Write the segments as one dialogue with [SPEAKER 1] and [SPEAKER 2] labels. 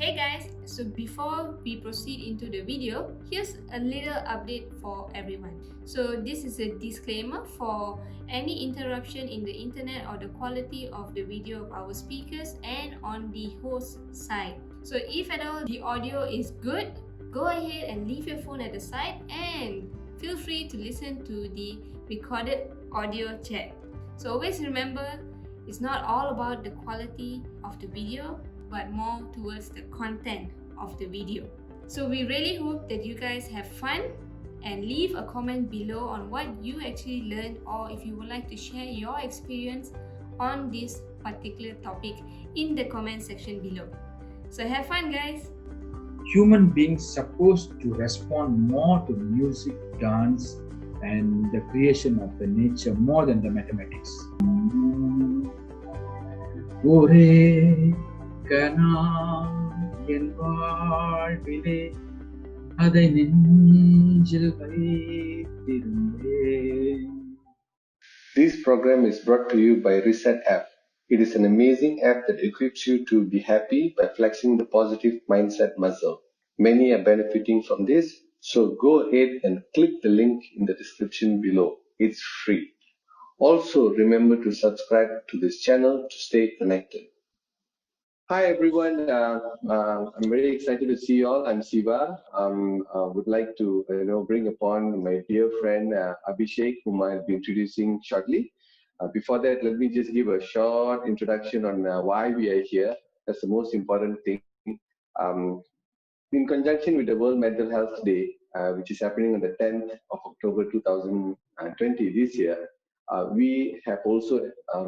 [SPEAKER 1] Hey guys, so before we proceed into the video, here's a little update for everyone. So this is a disclaimer for any interruption in the internet or the quality of the video of our speakers and on the host side. So if at all the audio is good, go ahead and leave your phone at the side and feel free to listen to the recorded audio chat. So always remember, it's not all about the quality of the video, but more towards the content of the video. So we really hope that you guys have fun and leave a comment below on what you actually learned, or if you would like to share your experience on this particular topic in the comment section below. So have fun, guys.
[SPEAKER 2] Human beings supposed to respond more to music, dance, and the creation of the nature more than the mathematics. ஒரே கனா என் வாழ்விலே அதை நெஞ்சில் வைத்திருந்தேன்.
[SPEAKER 3] This program is brought to you by Reset app. It is an amazing app that equips you to be happy by flexing the positive mindset muscle. Many are benefiting from this, so go ahead and click the link in the description below. It's free. Also, remember to subscribe to this channel to stay connected. Hi everyone, I'm very excited to see you all. I'm Siva. Would like to bring upon my dear friend Abhishek, whom I'll be introducing shortly. Before that, let me just give a short introduction on why we are here. That's the most important thing. Um, in conjunction with the World Mental Health Day, which is happening on the 10th of October 2020 this year, we have also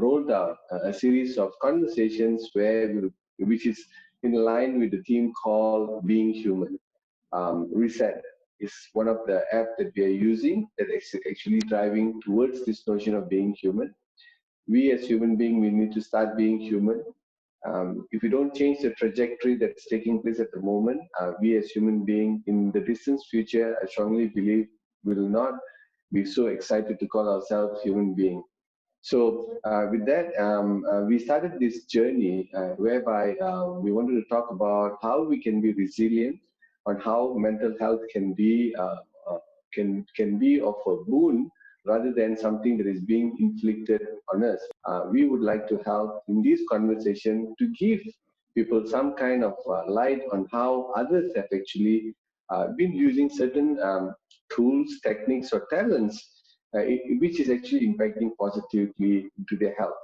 [SPEAKER 3] rolled out a series of conversations which is in line with the theme called Being Human. Reset is one of the apps that we are using that is actually driving towards this notion of being human. We as human beings, we need to start being human. If we don't change the trajectory that's taking place at the moment, we as human beings in the distant future, I strongly believe, will not be so excited to call ourselves human being. So with that, we started this journey whereby we wanted to talk about how we can be resilient, on how mental health can be of a boon rather than something that is being inflicted on us. We would like to help in this conversation to give people some kind of light on how others have actually been using certain tools, techniques, or talents which is actually impacting positively to their health.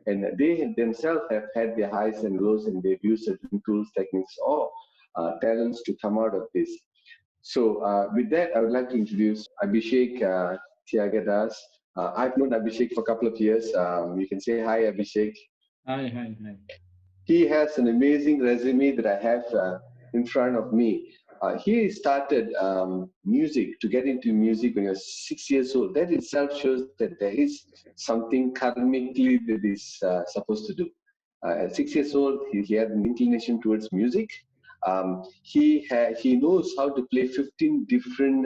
[SPEAKER 3] And they themselves have had their highs and lows, and they've used certain tools, techniques, or talents to come out of this. So with that, I would like to introduce Abhishek Thiyaga Das. I've known Abhishek for a couple of years. You can say hi, Abhishek.
[SPEAKER 2] Hi.
[SPEAKER 3] He has an amazing resume that I have in front of me. He started music, to get into music when he was 6 years old. That itself shows that there is something karmically that is supposed to do. At 6 years old, he had an inclination towards music. He knows how to play 15 different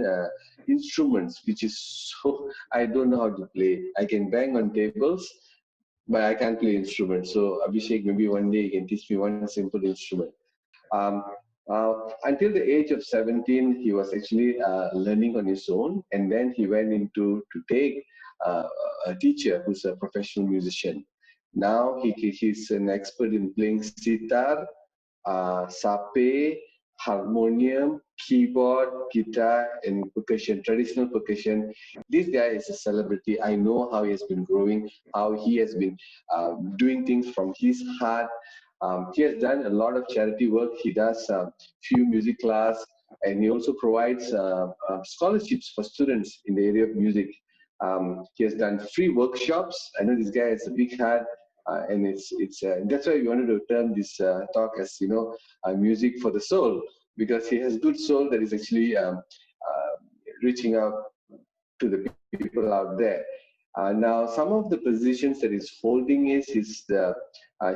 [SPEAKER 3] instruments, which is so, I don't know how to play. I can bang on tables, but I can't play instruments. So Abhishek, maybe one day you can teach me one simple instrument. Um, until the age of 17, he was actually learning on his own, and then he went into to take a teacher who's a professional musician. Now he's an expert in playing sitar, sape, harmonium, keyboard, guitar, and percussion, traditional percussion. This guy is a celebrity. I know how he has been growing, how he has been doing things from his heart. He has done a lot of charity work. He does few music class, and he also provides scholarships for students in the area of music. He has done free workshops. I know this guy has a big heart, and it's that's why we wanted to term this talk as music for the soul, because he has good soul that is actually reaching out to the people out there. Now, some of the positions that he's holding is the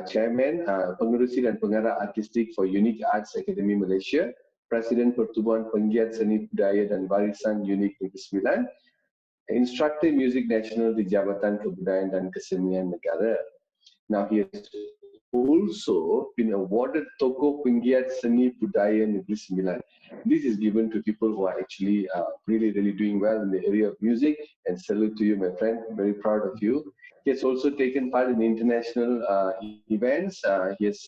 [SPEAKER 3] Chairman, Pengerusi dan Pengarah Artistik for Unique Arts Academy Malaysia, Presiden Pertubuhan Penggiat Seni Budaya dan Warisan Unik Negeri Sembilan, Instructor Music National di Jabatan Kebudayaan dan Kesenian Negara. Now, he has also been awarded Toko Penggiat Seni Budaya Negeri Sembilan. This is given to people who are actually really doing well in the area of music. And salute to you, my friend. Very proud of you. He has also taken part in international events. He has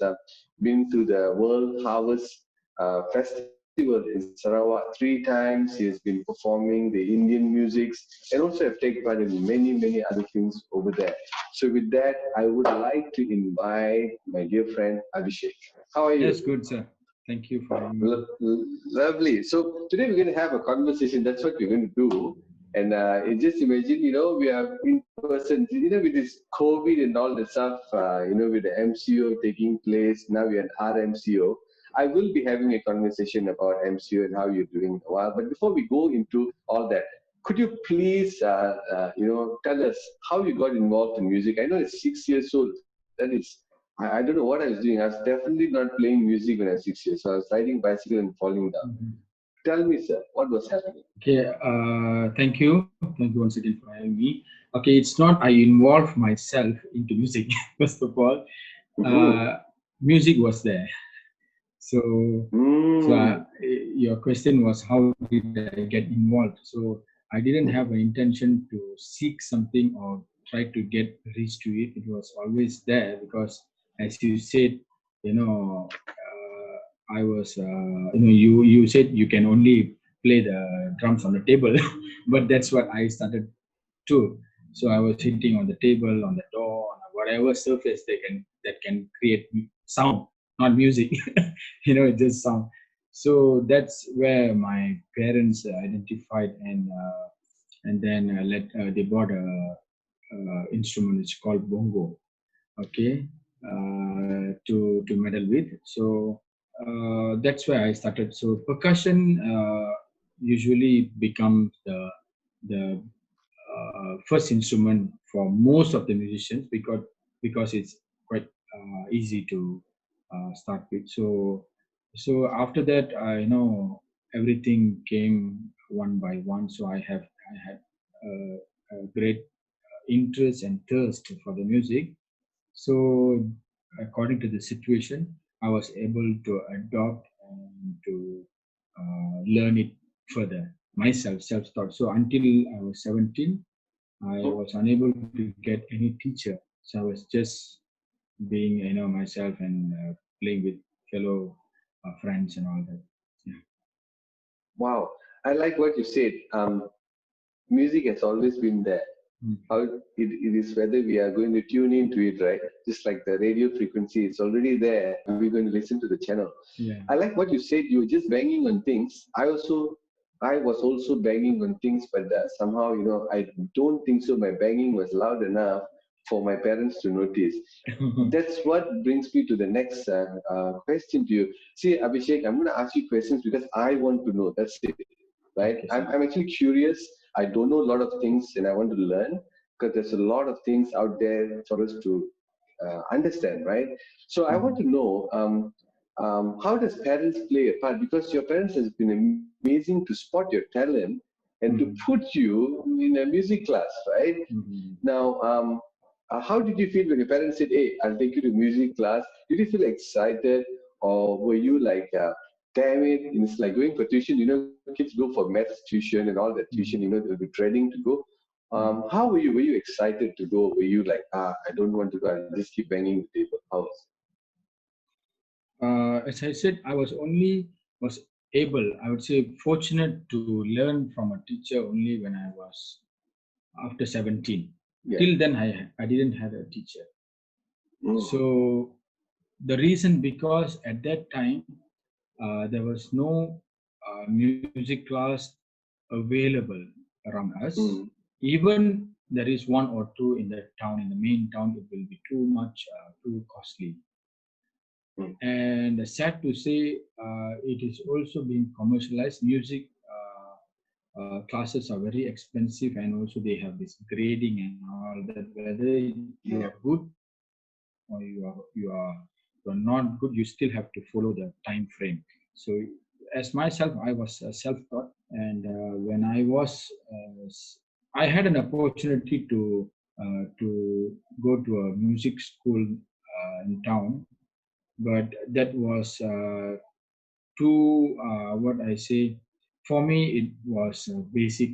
[SPEAKER 3] been to the World Harvest Festival in Sarawak 3 times. He has been performing the Indian musics and also have taken part in many other things over there. So with that, I would like to invite my dear friend Abhishek. How are you?
[SPEAKER 2] Yes, good, sir. Thank you for having me.
[SPEAKER 3] Lovely. So today we're going to have a conversation. That's what we're going to do. And just imagine, we are in person, with this COVID and all the stuff, with the MCO taking place. Now we are at RMCO. I will be having a conversation about MCO and how you're doing a while. But before we go into all that, could you please, tell us how you got involved in music? I know it's 6 years old. That is, I don't know what I was doing. I was definitely not playing music when I was 6 years. So I was riding bicycle and falling down.
[SPEAKER 2] Mhm.
[SPEAKER 3] Tell me, sir, what was happening?
[SPEAKER 2] Okay, thank you. Thank you once again for having me. Okay, it's not I involved myself into music. First of all,
[SPEAKER 3] Mm-hmm.
[SPEAKER 2] uh, music was there. So,
[SPEAKER 3] Mm.
[SPEAKER 2] your question was how did I get involved? So I didn't have an intention to seek something or try to get reach to it. It was always there because, as you said, I was, you said you can only play the drums on the table, but that's what I started too. So I was hitting on the table, on the door, on whatever surface that can create sound, not music. Just sound. So that's where my parents identified, and then they bought a instrument which is called bongo. Okay, to meddle with. So that's where I started. So percussion usually becomes the first instrument for most of the musicians because it's quite easy to start with. So after that, I know everything came one by one. So I had a great interest and thirst for the music. So according to the situation, I was able to adopt and to learn it further myself, self-taught. So until I was 17, I was unable to get any teacher. So I was just being, myself and playing with fellow friends and all that. Yeah.
[SPEAKER 3] Wow. I like what you said. Music has always been there.
[SPEAKER 2] Mm.
[SPEAKER 3] How it is whether we are going to tune into it, right? Just like the radio frequency, it's already there. Are we going to listen to the channel?
[SPEAKER 2] Yeah.
[SPEAKER 3] I like what you said. You were just banging on things. I was also banging on things, but somehow, I don't think so. My banging was loud enough for my parents to notice. That's what brings me to the next question to you. See, Abhishek, I'm going to ask you questions because I want to know. That's it, right?
[SPEAKER 2] Okay,
[SPEAKER 3] I'm,
[SPEAKER 2] sir.
[SPEAKER 3] I'm actually curious. I don't know a lot of things and I want to learn because there's a lot of things out there for us to understand, right? So I want
[SPEAKER 2] Mhm.
[SPEAKER 3] to know how does parents play a part? Because your parents has been amazing to spot your talent and to put
[SPEAKER 2] Mhm.
[SPEAKER 3] you in a music class, right?
[SPEAKER 2] Mhm.
[SPEAKER 3] Now, how did you feel when your parents said, "Hey, I'll take you to music class"? Did you feel excited, or were you like, "Damn it, it's like going for tuition"? Kids go for maths tuition and all that tuition.
[SPEAKER 2] Mhm.
[SPEAKER 3] They'll be dreading to go.
[SPEAKER 2] Mhm.
[SPEAKER 3] How were you? Were you excited to go? Were you like, I don't want to go. I'll just keep banging the table. How was
[SPEAKER 2] As I said, I was able, I would say, fortunate to learn from a teacher only when I was after 17.
[SPEAKER 3] it? Yeah.
[SPEAKER 2] Till then, I didn't have a teacher.
[SPEAKER 3] Mm,
[SPEAKER 2] So the reason because at that time there was no music class available around us.
[SPEAKER 3] mm,
[SPEAKER 2] Even there is one or two in the town, in the main town, it will be too much, too costly.
[SPEAKER 3] mm,
[SPEAKER 2] And sad to say, it is also being commercialized. Music classes are very expensive, and also they have this grading and all that. Whether you are good
[SPEAKER 3] yeah.
[SPEAKER 2] or you are not good, you still have to follow the time frame. So as myself, I was self-taught, and when I was I had an opportunity to go to a music school in town, but that was too what I say. For me, it was a basic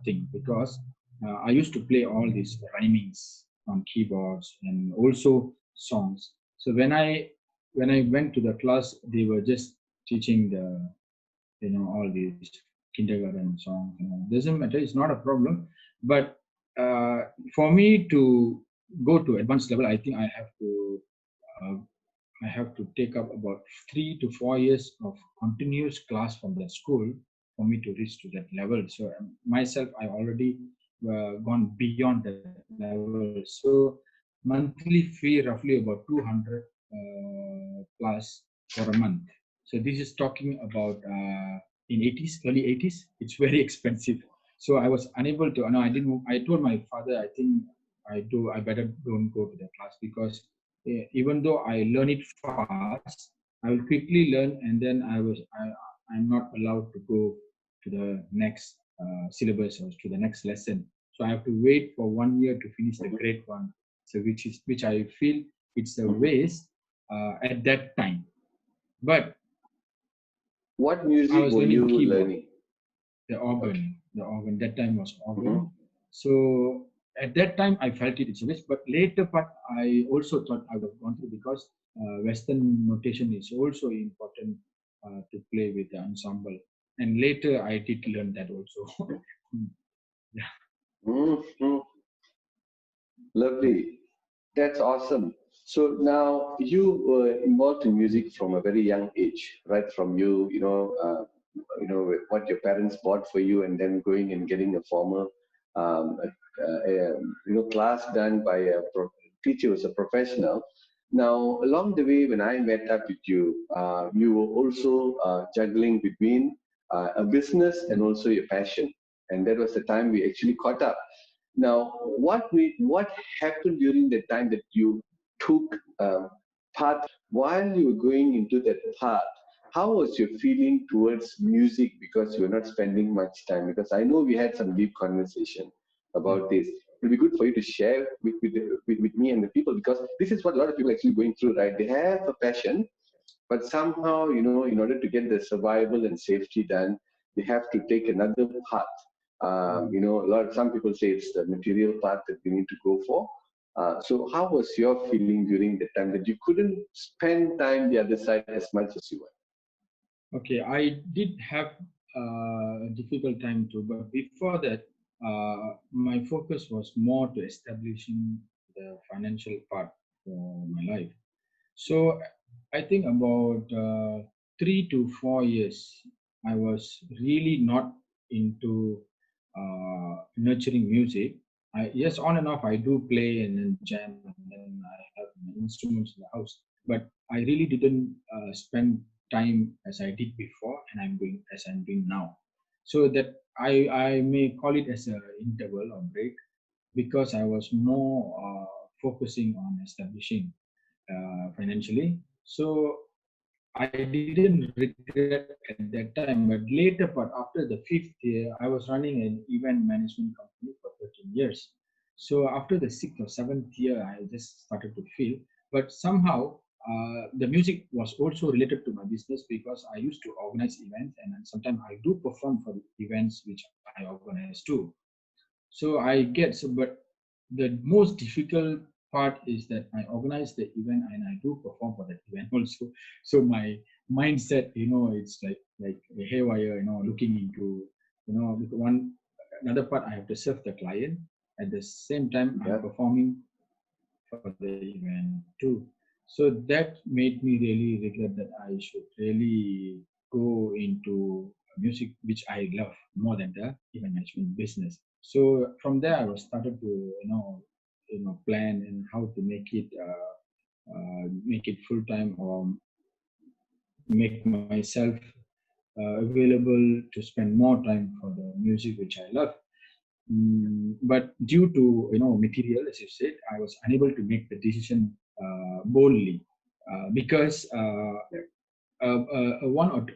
[SPEAKER 2] thing because I used to play all these rhymings on keyboards and also songs. So when I went to the class, they were just teaching the all these kindergarten songs. Doesn't matter, it's not a problem. But for me to go to advanced level, I think uh, I have to take up about 3 to 4 years of continuous class from that school for me to reach to that level. So myself, I already gone beyond that level. So monthly fee roughly about 200 plus for a month. So this is talking about in 80s, early 80s. It's very expensive. So I was unable to. No, I didn't. I told my father, I think I better don't go to the class because even though I learn it fast, I will quickly learn, and then I'm not allowed to go to the next syllabus or to the next lesson. So I have to wait for 1 year to finish the grade one. So which I feel it's a waste at that time. But
[SPEAKER 3] What
[SPEAKER 2] I
[SPEAKER 3] music
[SPEAKER 2] was
[SPEAKER 3] were
[SPEAKER 2] learning
[SPEAKER 3] you
[SPEAKER 2] keyboard,
[SPEAKER 3] learning?
[SPEAKER 2] the
[SPEAKER 3] Okay.
[SPEAKER 2] organ, the organ. That time was
[SPEAKER 3] Mm-hmm.
[SPEAKER 2] organ. So at that time, I felt it's a waste. But later part, I also thought I would have gone through because Western notation is also important to play with the ensemble. And later, I did learn that also. Yeah.
[SPEAKER 3] Mm-hmm. Lovely. That's awesome. So now you were involved in music from a very young age, right? From what your parents bought for you, and then going and getting a formal, class done by a teacher who's a professional. Now, along the way, when I met up with you, you were also juggling between a business and also your passion, and that was the time we actually caught up. Now, what happened during the time that you took path while you were going into that path? How was your feeling towards music because you were not spending much time? Because I know we had some deep conversation about this. It'll be good for you to share with me and the people because this is what a lot of people actually going through, right? They have a passion, but somehow, in order to get the survival and safety done, they have to take another path. Some people say it's the material path that we need to go for. So how was your feeling during the time that you couldn't spend time the other side as much as you were?
[SPEAKER 2] Okay, I did have a difficult time too, but before that, my focus was more to establishing the financial part for my life. So I think about 3 to 4 years, I was really not into nurturing music. Yes, on and off, I do play and then jam, and then I have my instruments in the house. But I really didn't spend time as I did before, and I'm doing now. So that I may call it as a interval or break because I was more focusing on establishing financially. So I didn't regret at that time, but later part after the fifth year, I was running an event management company for 13 years. So after the sixth or seventh year, I just started to feel, but somehow the music was also related to my business because I used to organize events and then sometimes I do perform for events which I organize too. So I get so, but the most difficult part is that I organize the event and I do perform for that event also. So my mindset, it's like a haywire, looking into, one another part I have to serve the client. At the same time, I'm
[SPEAKER 3] Yeah.
[SPEAKER 2] performing for the event too. So that made me really regret that I should really go into music, which I love more than the event management business. So from there, I was started to plan and how to make it full time or make myself available to spend more time for the music which I love. But due to material, as you said, I was unable to make the decision boldly because one or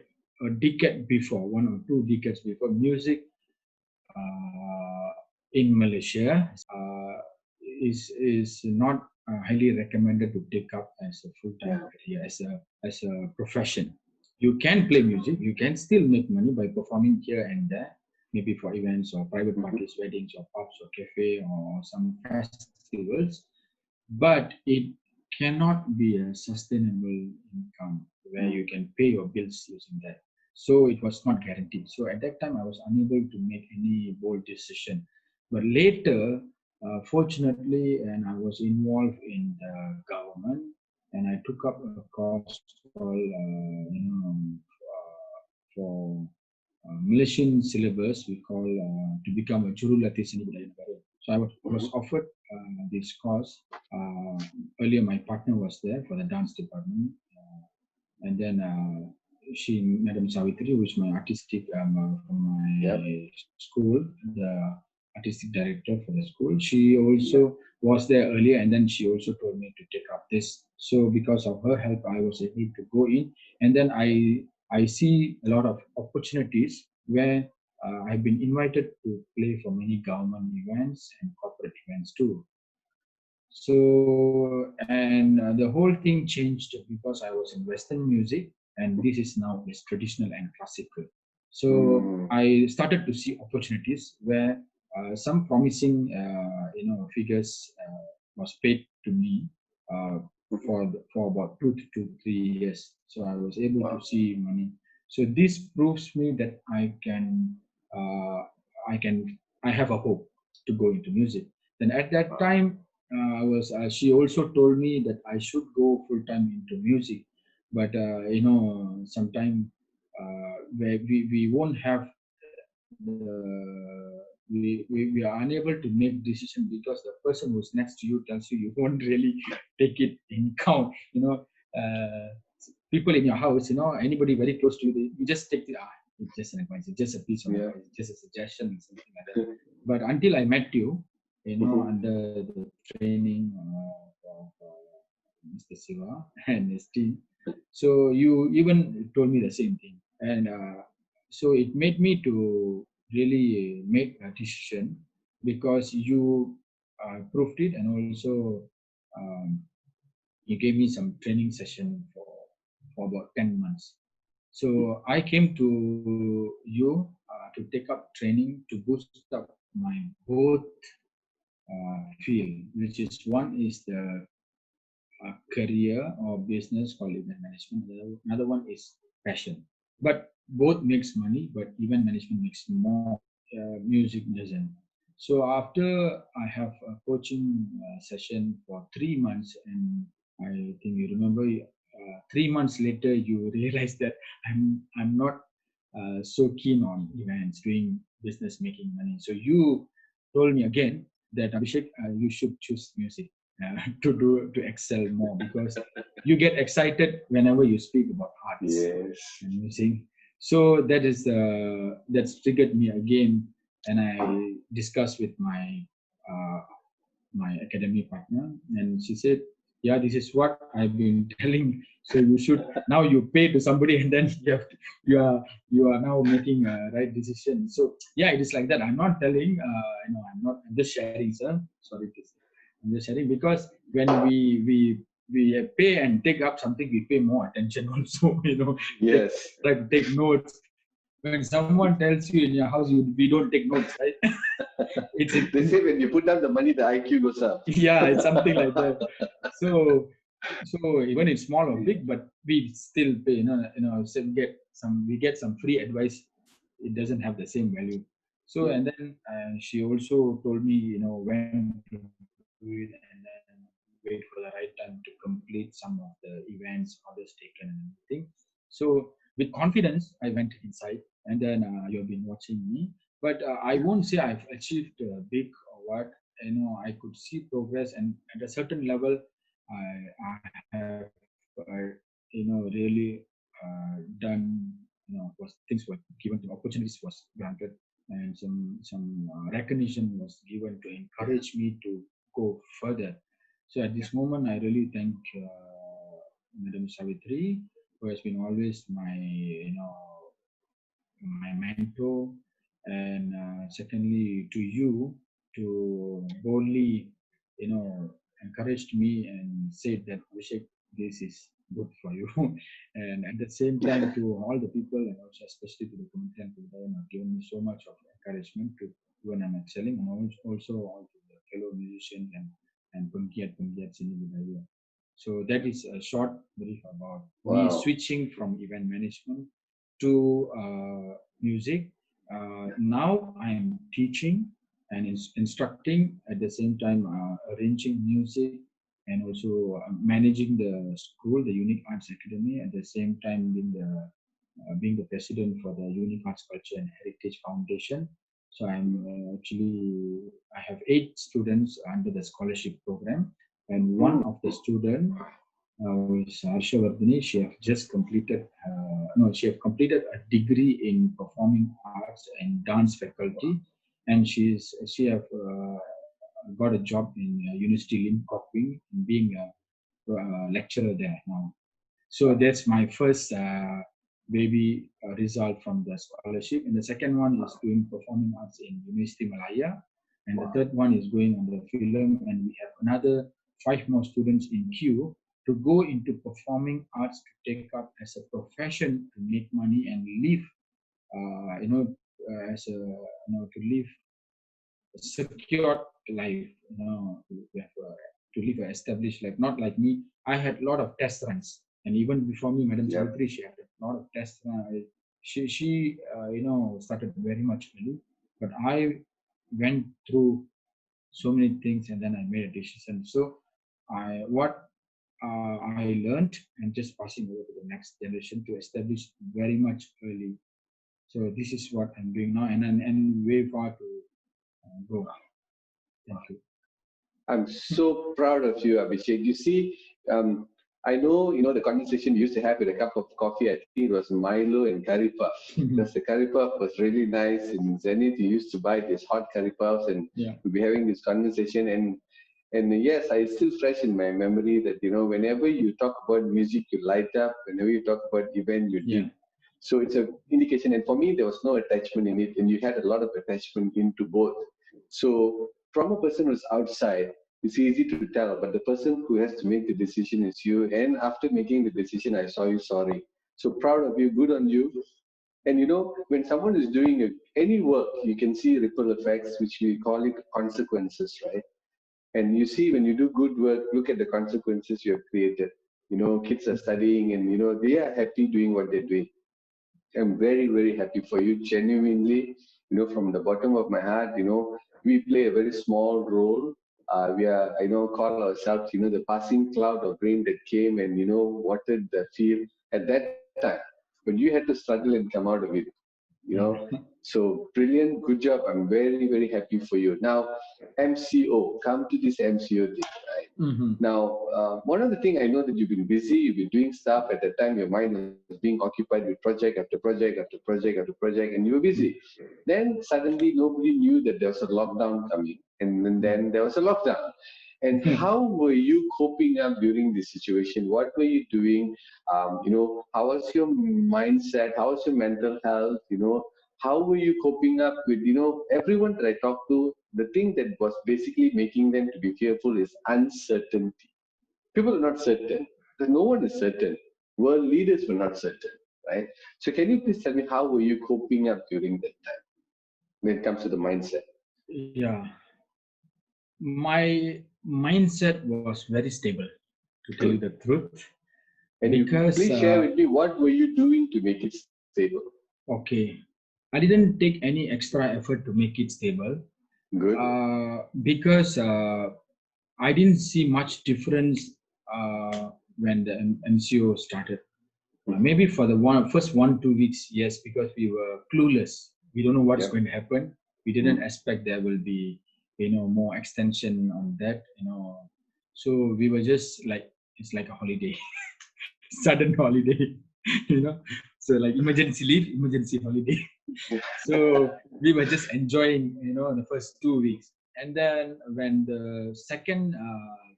[SPEAKER 2] a decade before, 1 or 2 decades before, music in Malaysia is not highly recommended to take up as a full-time career, as a profession. You can play music, you can still make money by performing here and there, maybe for events or private parties, weddings or pubs or cafe or some festivals, but it cannot be a sustainable income where you can pay your bills using that. So it was not guaranteed. So at that time, I was unable to make any bold decision. But later, fortunately, and I was involved in the government, and I took up a course called, for Malaysian syllabus, we call to become a Jurulatih Seni Budaya Negara. So I was offered this course. Earlier, my partner was there for the dance department, and then Madam Savitri, which my artistic from my school, the artistic director for the school. She also was there earlier, and then she also told me to take up this. So because of her help, I was able to go in, and then I see a lot of opportunities where I've been invited to play for many government events and corporate events too. So, and the whole thing changed because I was in Western music, and this is now is traditional and classical. So I started to see opportunities where some promising, figures was paid to me for about 2 to 3 years. So I was able to see money. So this proves me that uh, I have a hope to go into music. Then at that time, she also told me that I should go full time into music, but sometime where we won't have we are unable to make decision because the person who's next to you tells you you won't really take it in count. People in your house, anybody very close to you, you just take it's just an advice, it's just a piece of advice, it's just a suggestion, something like that. But until I met you, under the training of Mr. Siva and his team. So you even told me the same thing, and so it made me to really make a decision because you proved it, and also um, you gave me some training session for about 10 months. So I came to you to take up training to boost up my both field, which is one is the career or business called event management. Another one is passion. But both makes money, but event management makes more. Music doesn't. So after I have a coaching session for 3 months, and I think you remember 3 months later you realize that I'm not so keen on events, doing business, making money. So you told me again that Abhishek, you should choose music to excel more because you get excited whenever you speak about arts and music. So that's triggered me again, and I discussed with uh, my academy partner, and she said, "Yeah, this is what I've been telling. So you should now you pay to somebody, and then you are now making a right decision." So yeah, it is like that. I'm not telling, I'm just sharing, sir. Sorry, please. I'm just sharing because when we pay and take up something, we pay more attention also. Try to take notes. When someone tells you in your house, we don't take notes, right?
[SPEAKER 3] They say when you put down the money, the IQ goes up.
[SPEAKER 2] Yeah, it's something like that. So even it's small or big, but we still pay. So we get some free advice. It doesn't have the same value. So and then she also told me, when to do it, and then wait for the right time to complete some of the events, orders taken, and everything. So with confidence, I went inside, and then you've been watching me. But I won't say I've achieved big or what. I could see progress, and at a certain level, I have, really done. Was things were given to opportunities was granted, and some recognition was given to encourage me to go further. So at this moment, I really thank Madam Savitri, who has been always my mentor, and secondly to you to boldly encouraged me and said that, Abhishek, this is good for you. And at the same time, to all the people, and also especially to the community and people who have given me so much of encouragement to when I'm excelling, and also all to the fellow musicians and Punkiat Sini Budaya. So that is a short brief about me
[SPEAKER 3] Wow.
[SPEAKER 2] switching from event management to music. Now I am teaching and instructing at the same time, arranging music and also managing the school, the Unique Arts Academy, at the same time being the president for the Unique Arts Culture and Heritage Foundation. So I have 8 students under the scholarship program, and one of the student is Harsha Vardhani. She have completed a degree in performing arts and dance faculty, and she have got a job in University Limpopo, being a lecturer there now. So that's my first baby result from the scholarship. And the second one is doing performing arts in University Malaya. And the third one is going on the film. And we have another 5 more students in queue to go into performing arts to take up as a profession to make money and live, to live a secured life, to live an established life. Not like me. I had a lot of test runs, and even before me, Madam Savitri, she had a lot of test runs. She started very much early, but I went through so many things, and then I made a decision. So I learned, and just passing over to the next generation to establish very much early. So this is what I'm doing now, and way far to go. Thank you.
[SPEAKER 3] I'm so proud of you, Abhishek. You see, I know, the conversation we used to have with a cup of coffee. I think it was Milo and curry puff. Because the curry puff was really nice. In Zenith, you used to buy these hot curry puffs, and we'd be having this conversation. And yes, I still fresh in my memory that, whenever you talk about music, you light up. Whenever you talk about event, you dig. So it's an indication. And for me, there was no attachment in it, and you had a lot of attachment into both. So from a person who's outside, it's easy to tell, but the person who has to make the decision is you. And after making the decision, I saw you sorry. So proud of you, good on you. And when someone is doing any work, you can see ripple effects, which we call it consequences, right? And you see, when you do good work, look at the consequences you have created. Kids are studying, and they are happy doing what they're doing. I'm very, very happy for you, genuinely, from the bottom of my heart. We play a very small role. We are, call ourselves, the passing cloud of rain that came and, watered the field at that time. But you had to struggle and come out of it, you know. So brilliant, good job. I'm very, very happy for you. Now, MCO, come to this MCO thing, right? Now, one of the things I know that you've been busy, you've been doing stuff. At that time, your mind was being occupied with project after project after project after project, and you were busy. Then suddenly, nobody knew that there was a lockdown coming, and then there was a lockdown. And how were you coping up during this situation? What were you doing? How was your mindset? How was your mental health? How were you coping up with, everyone that I talked to? The thing that was basically making them to be fearful is uncertainty. People are not certain. No one is certain. World leaders were not certain, right? So can you please tell me how were you coping up during that time when it comes to the mindset?
[SPEAKER 2] Yeah, my mindset was very stable, to tell you
[SPEAKER 3] Good.
[SPEAKER 2] the truth,
[SPEAKER 3] And you
[SPEAKER 2] because
[SPEAKER 3] please share with me what were you doing to make it stable?
[SPEAKER 2] okay, I didn't take any extra effort to make it stable,
[SPEAKER 3] Good.
[SPEAKER 2] because I didn't see much difference when the MCO started. Maybe for the first 1-2 weeks, yes, because we were clueless. We don't know what's going to happen. We didn't expect there will be, more extension on that. So we were just like, it's like a holiday, sudden holiday, you know. So like emergency leave, emergency holiday. So we were just enjoying, the first 2 weeks. And then when the second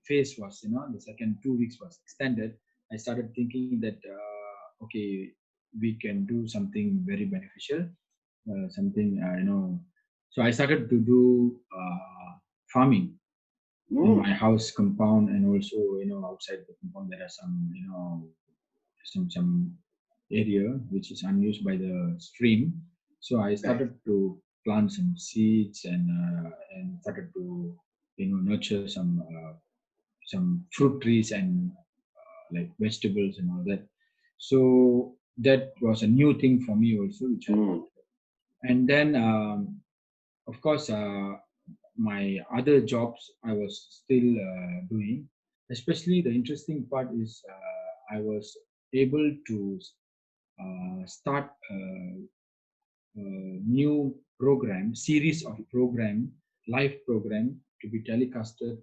[SPEAKER 2] phase was, the second 2 weeks was extended, I started thinking that, okay, we can do something very beneficial, something, So I started to do farming. in my house compound, and also outside the compound there are some some area which is unused by the stream. So I started to plant some seeds and started to nurture some fruit trees and like vegetables and all that. So that was a new thing for me also, which I did. And then of course my other jobs I was still doing. Especially the interesting part is I was able to start new program, series of program, live program to be telecasted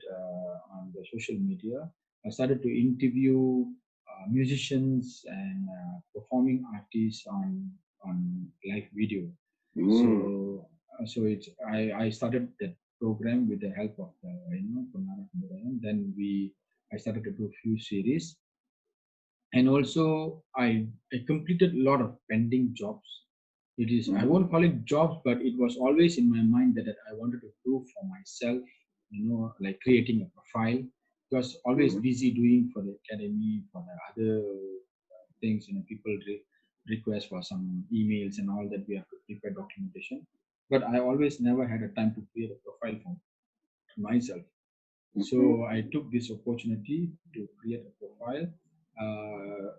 [SPEAKER 2] on the social media. I started to interview musicians and performing artists on live video. So it's I started that program with the help of the Punara Kundarayan. Then I started to do few series, and also I completed a lot of pending jobs. It is I won't call it jobs, but it was always in my mind that I wanted to do for myself, like creating a profile. Because always busy doing for the academy, for the other things, people request for some emails and all that we have to prepare documentation. But I always never had a time to create a profile for myself. So I took this opportunity to create a profile. Uh,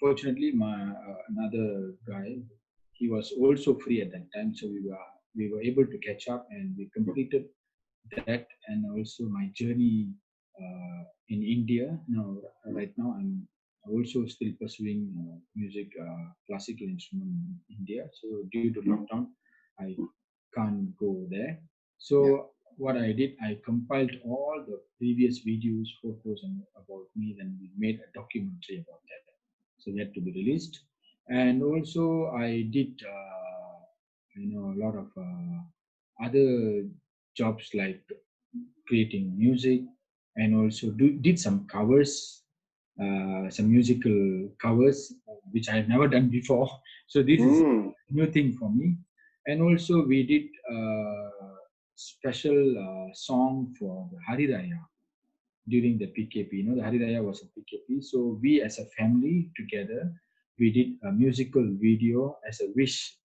[SPEAKER 2] Fortunately, my another guy, he was also free at that time, so we were able to catch up, and we completed that. And also my journey in India. Now, right now, I'm also still pursuing music, classical instrument in India. So due to lockdown, I can't go there. So what I did, I compiled all the previous videos, photos, and about me. Then we made a documentary about that. So yet to be released. And also I did a lot of other jobs like creating music, and also did some covers, some musical covers, which I had never done before. So this is a new thing for me. And also we did special song for the Hari Raya during the PKP. The Hari Raya was a PKP. So we as a family together, we did a musical video as a wish.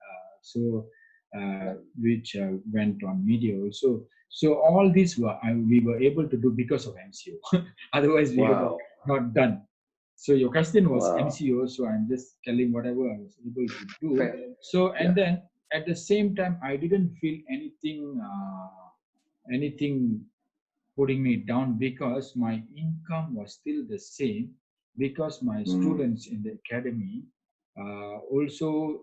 [SPEAKER 2] Which went on media also. So all these we were able to do because of MCO. Otherwise, we would have not done. So your question was MCO. So I'm just telling whatever I was able to do. So and then at the same time, I didn't feel anything putting me down, because my income was still the same, because my students in the academy also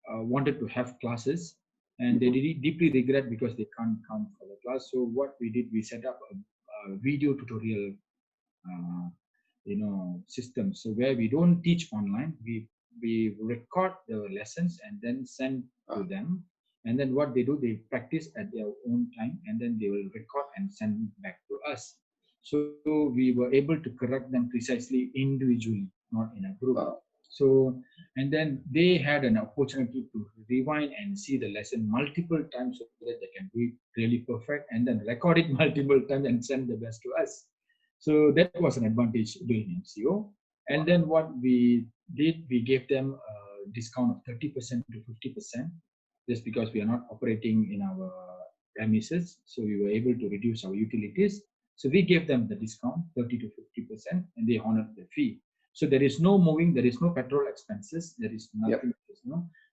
[SPEAKER 2] wanted to have classes, and they deeply regret because they can't come for the class. So what we did, we set up a video tutorial uh, system. So where we don't teach online, we record the lessons and then send to them. And then what they do, they practice at their own time, and then they will record and send it back to us. So we were able to correct them precisely individually, not in a group. So, and then they had an opportunity to rewind and see the lesson multiple times, so that they can do it really perfect, and then record it multiple times and send the best to us. So that was an advantage during MCO. And then what we did, we gave them a discount of 30% to 50%, just because we are not operating in our premises. So we were able to reduce our utilities. So we gave them the discount 30 to 50%, and they honored the fee. So there is no moving, there is no petrol expenses, there is nothing.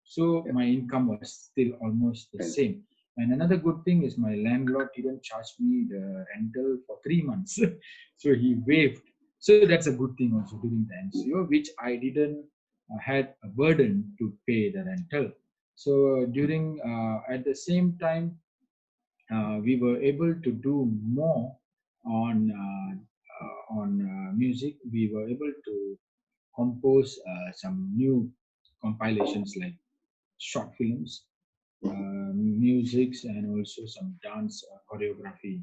[SPEAKER 2] So my income was still almost the same. And another good thing is my landlord didn't charge me the rental for 3 months. So he waived. So that's a good thing also during the MCO, which I didn't had a burden to pay the rental. So during at the same time, we were able to do more on music. We were able to compose some new compilations like short films, musics, and also some dance choreography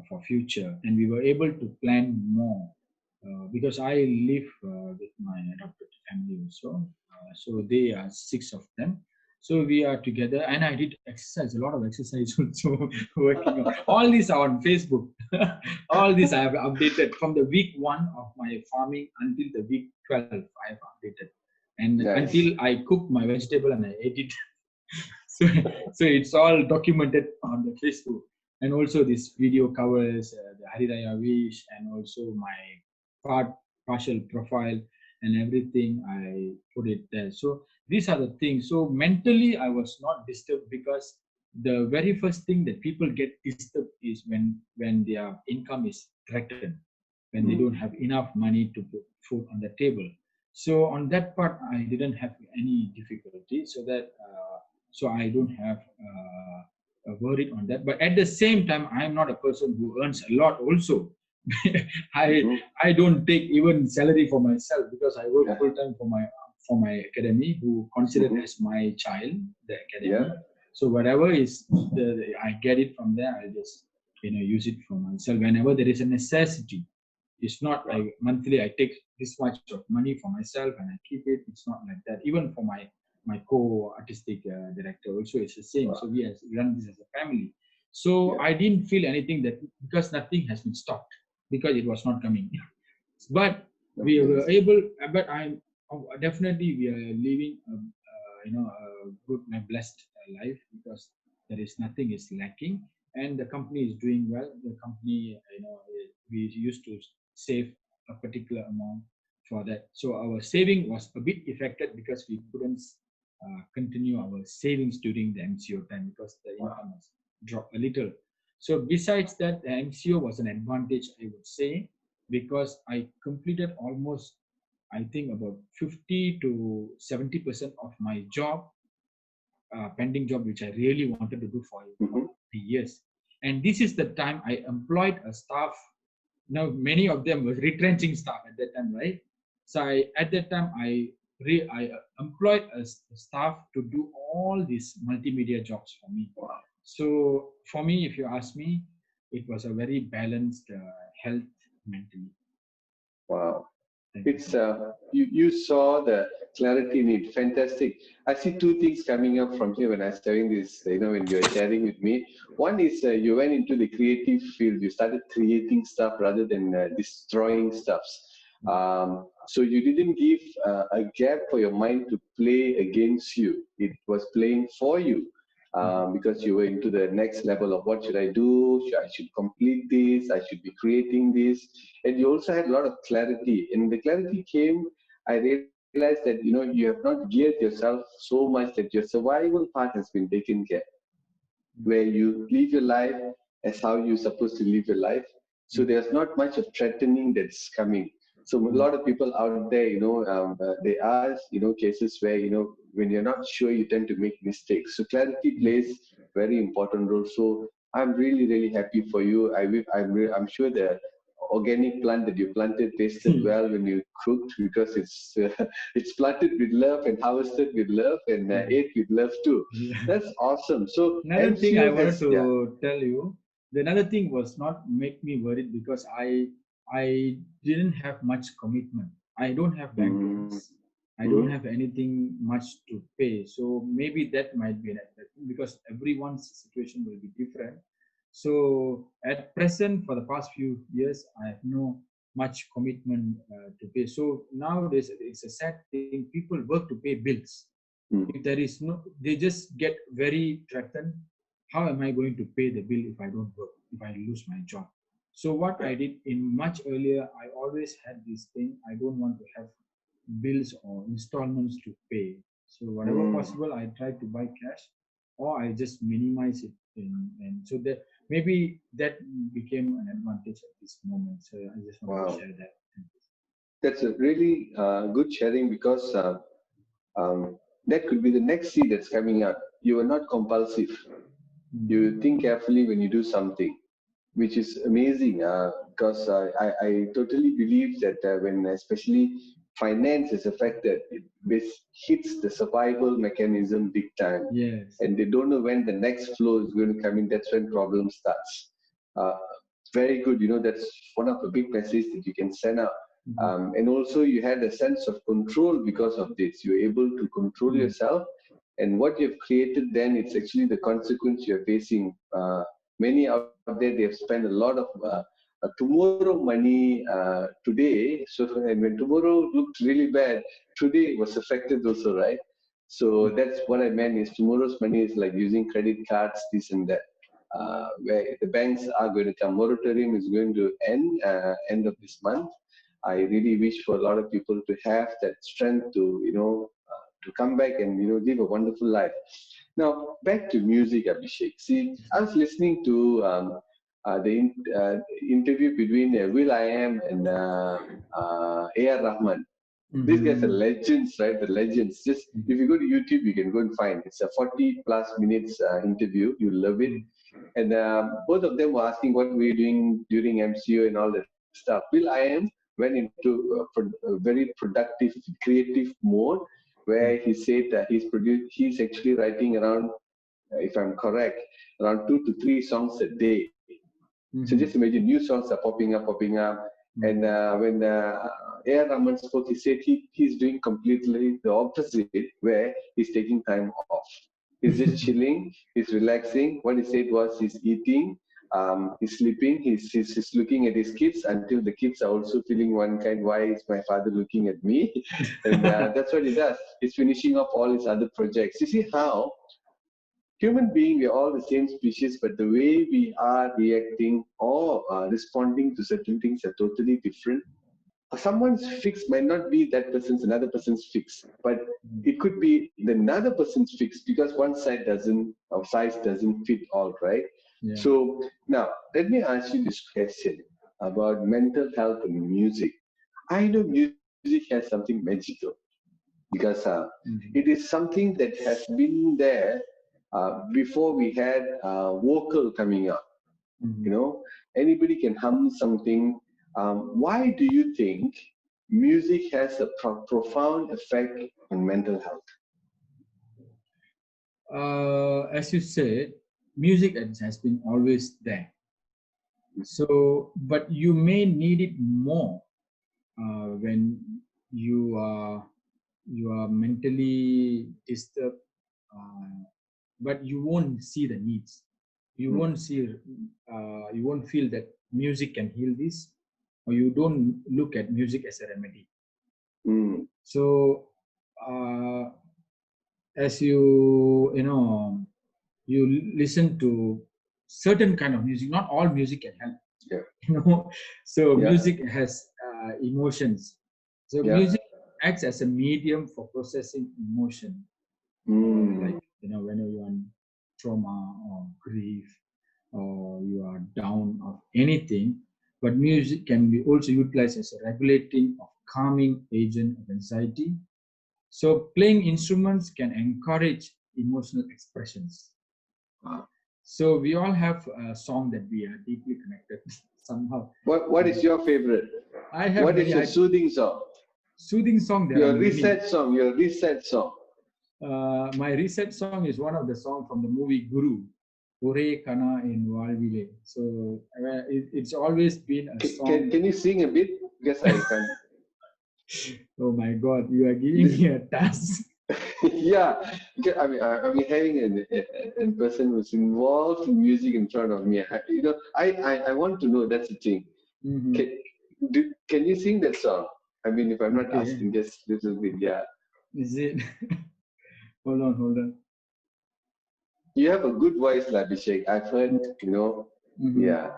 [SPEAKER 2] for future. And we were able to plan more because I live with my adopted family also. So they are 6 of them. So we are together, and I did exercise, a lot of exercise also, working on all these are on Facebook. All this I have updated from the week 1 of my farming until the week 12. I have updated, and until
[SPEAKER 3] Nice.
[SPEAKER 2] I cooked my vegetable and I ate it. So, so it's all documented on the Facebook, and also this video covers the Hari Raya wish, and also my partial profile and everything. I put it there. So these are the things. So mentally, I was not disturbed because the very first thing that people get disturbed is when their income is threatened, when they don't have enough money to put food on the table. So on that part, I didn't have any difficulty. So I don't have worried on that. But at the same time, I'm not a person who earns a lot. Also, I
[SPEAKER 3] Mhm.
[SPEAKER 2] I don't take even salary for myself because I work
[SPEAKER 3] Yeah.
[SPEAKER 2] full time for my academy, who considered
[SPEAKER 3] Mhm.
[SPEAKER 2] as my child, the
[SPEAKER 3] Yeah.
[SPEAKER 2] academy. So whatever is I get it from there. I just use it for myself whenever there is a necessity. It's not
[SPEAKER 3] Wow.
[SPEAKER 2] like monthly I take this much of money for myself and I keep it. It's not like that. Even for my co-artistic director also, it's the same.
[SPEAKER 3] Wow.
[SPEAKER 2] So we run this as a family. So
[SPEAKER 3] Yeah.
[SPEAKER 2] I didn't feel anything that because nothing has been stopped because it was not coming. But we
[SPEAKER 3] Okay.
[SPEAKER 2] were able. But I'm definitely we are living a good and blessed life because there is nothing is lacking and the company is doing well. The company, we used to save a particular amount for that. So our saving was a bit affected because we couldn't continue our savings during the MCO time because the
[SPEAKER 3] Wow.
[SPEAKER 2] income has dropped a little. So besides that, the MCO was an advantage, I would say, because I completed almost, I think, about 50 to 70% of my job, pending job, which I really wanted to do for
[SPEAKER 3] Mhm.
[SPEAKER 2] 3 years. And this is the time I employed a staff. Now, many of them was retrenching staff at that time, right? So at that time, I employed a staff to do all these multimedia jobs for me.
[SPEAKER 3] Wow.
[SPEAKER 2] So for me, if you ask me, it was a very balanced health mentally.
[SPEAKER 3] Wow.
[SPEAKER 2] Thank you so
[SPEAKER 3] It's
[SPEAKER 2] much.
[SPEAKER 3] you saw the clarity in it. Fantastic. I see two things coming up from here when I was doing this. When you're sharing with me, one is you went into the creative field. You started creating stuff rather than destroying stuffs. So you didn't give a gap for your mind to play against you. It was playing for you. Because you were into the next level of what should I do? I should complete this. I should be creating this, and you also had a lot of clarity. And the clarity came, I realized that you have not geared yourself so much that your survival part has been taken care, where you live your life as how you're supposed to live your life. So there's not much of threatening that's coming. So a lot of people out there, there are, cases where, when you're not sure, you tend to make mistakes. So clarity plays very important role. So I'm really, really happy for you. I'm sure the organic plant that you planted tasted well when you cooked because it's planted with love and harvested with love and ate with love too.
[SPEAKER 2] Yeah.
[SPEAKER 3] That's awesome. So
[SPEAKER 2] Another thing I
[SPEAKER 3] MCO
[SPEAKER 2] wanted
[SPEAKER 3] has, yeah.
[SPEAKER 2] to tell you, the another thing was not make me worried because I didn't have much commitment. I don't have bank
[SPEAKER 3] Mm-hmm.
[SPEAKER 2] loans. I don't have anything much to pay. So maybe that might be an thing because everyone's situation will be different. So at present, for the past few years, I have no much commitment to pay. So nowadays, it's a sad thing. People work to pay bills.
[SPEAKER 3] Mm-hmm.
[SPEAKER 2] If there is no, they just get very threatened. How am I going to pay the bill if I don't work, if I lose my job? So what
[SPEAKER 3] Yeah.
[SPEAKER 2] I did in much earlier, I always had this thing, I don't want to have bills or installments to pay. So whatever
[SPEAKER 3] Mm.
[SPEAKER 2] possible, I try to buy cash or I just minimize it and so that maybe that became an advantage at this moment. So I just wanted to
[SPEAKER 3] Wow.
[SPEAKER 2] share that.
[SPEAKER 3] That's a really good sharing because um, that could be the next seed that's coming out. You are not compulsive. You think carefully when you do something, which is amazing because I totally believe that when especially finance is affected, it hits the survival mechanism big time,
[SPEAKER 2] Yes.
[SPEAKER 3] and they don't know when the next flow is going to come in. That's when problem starts. Uh, Very good. That's one of the big messages that you can send out.
[SPEAKER 2] Mhm.
[SPEAKER 3] And also, you had a sense of control because of this. You're able to control
[SPEAKER 2] Yes.
[SPEAKER 3] yourself and what you've created then, it's actually the consequence you're facing. Many out there, they have spent a lot of tomorrow money today. So and when tomorrow looked really bad, today was affected also, right? So that's what I meant is tomorrow's money is like using credit cards, this and that. Where the banks are going to come, moratorium is going to end of this month. I really wish for a lot of people to have that strength to, to come back and, live a wonderful life. Now, back to music, Abhishek. See, I was listening to interview between Will I Am and AR Rahman. These guys are legends, right? The legends. Just if you go to YouTube, you can go and find. It's a 40 plus minutes interview. You'll love it. And both of them were asking what we were doing during MCO and all that stuff. Will I Am went into a very productive, creative mode where he said he's actually writing around, if I'm correct, around 2 to 3 songs a day. So just imagine new songs are popping up. And when A.R. Rahman spoke, he said he's doing completely the opposite, where he's taking time off. He's just chilling, he's relaxing. What he said was he's eating, he's sleeping, he's looking at his kids until the kids are also feeling one kind, why is my father looking at me? And that's what he does. He's finishing off all his other projects. You see how human being, we're all the same species, but the way we are reacting or responding to certain things are totally different. Someone's fix might not be that person's another person's fix, but it could be the another person's fix because one side doesn't or size doesn't fit all, right?
[SPEAKER 2] Yeah.
[SPEAKER 3] So now let me ask you this question about mental health and music. I know music has something magical because it is something that has been there before we had vocal coming up. Anybody can hum something. Why do you think music has a profound effect on mental health?
[SPEAKER 2] As you said, music has been always there. So, but you may need it more when you are mentally disturbed, but you won't see the needs. You won't see. You won't feel that music can heal this, or you don't look at music as a remedy. So, as you listen to certain kind of music, not all music can help.
[SPEAKER 3] Yeah.
[SPEAKER 2] So music has emotions. So music acts as a medium for processing emotion. Like whenever you are in trauma or grief or you are down of anything, but music can be also utilized as a regulating of calming agent of anxiety. So playing instruments can encourage emotional expressions. So we all have a song that we are deeply connected somehow.
[SPEAKER 3] What is your favorite?
[SPEAKER 2] I have.
[SPEAKER 3] What is your soothing song?
[SPEAKER 2] Soothing song.
[SPEAKER 3] Your reset song. Your reset song.
[SPEAKER 2] My reset song is one of the songs from the movie Guru. Ore Kana in Valvile. So it's always been a song.
[SPEAKER 3] Can you sing a bit? Because I can't.
[SPEAKER 2] Oh my God, you are giving me a task.
[SPEAKER 3] Yeah, I mean, I'm having a person who's involved in music in front of me. I want to know, that's the thing. Can you sing that song? I mean, if I'm not asking, just a little bit, yeah.
[SPEAKER 2] Is it? Hold on.
[SPEAKER 3] You have a good voice, Abhishek. I've heard, yeah.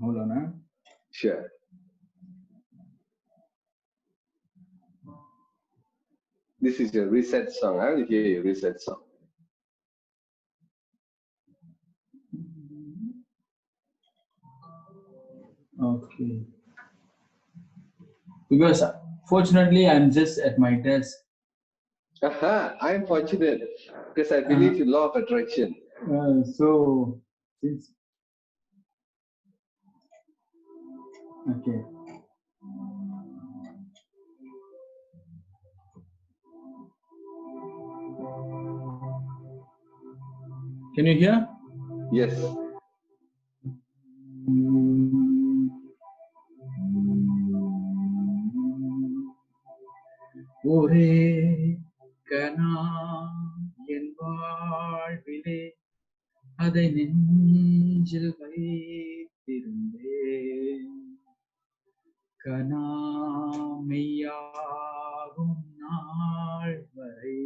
[SPEAKER 2] Hold on, huh?
[SPEAKER 3] Sure. This is your reset song. I want to hear your reset song.
[SPEAKER 2] Okay. Because fortunately, I'm just at my desk.
[SPEAKER 3] I'm fortunate because I believe in law of attraction.
[SPEAKER 2] So, since okay. Can you hear?
[SPEAKER 3] Yes.
[SPEAKER 2] ஒரே கனா என் வாழ்விலே அதை நெஞ்சில் வைத்திருந்தேன் கனாமையாகும் நாள் வரை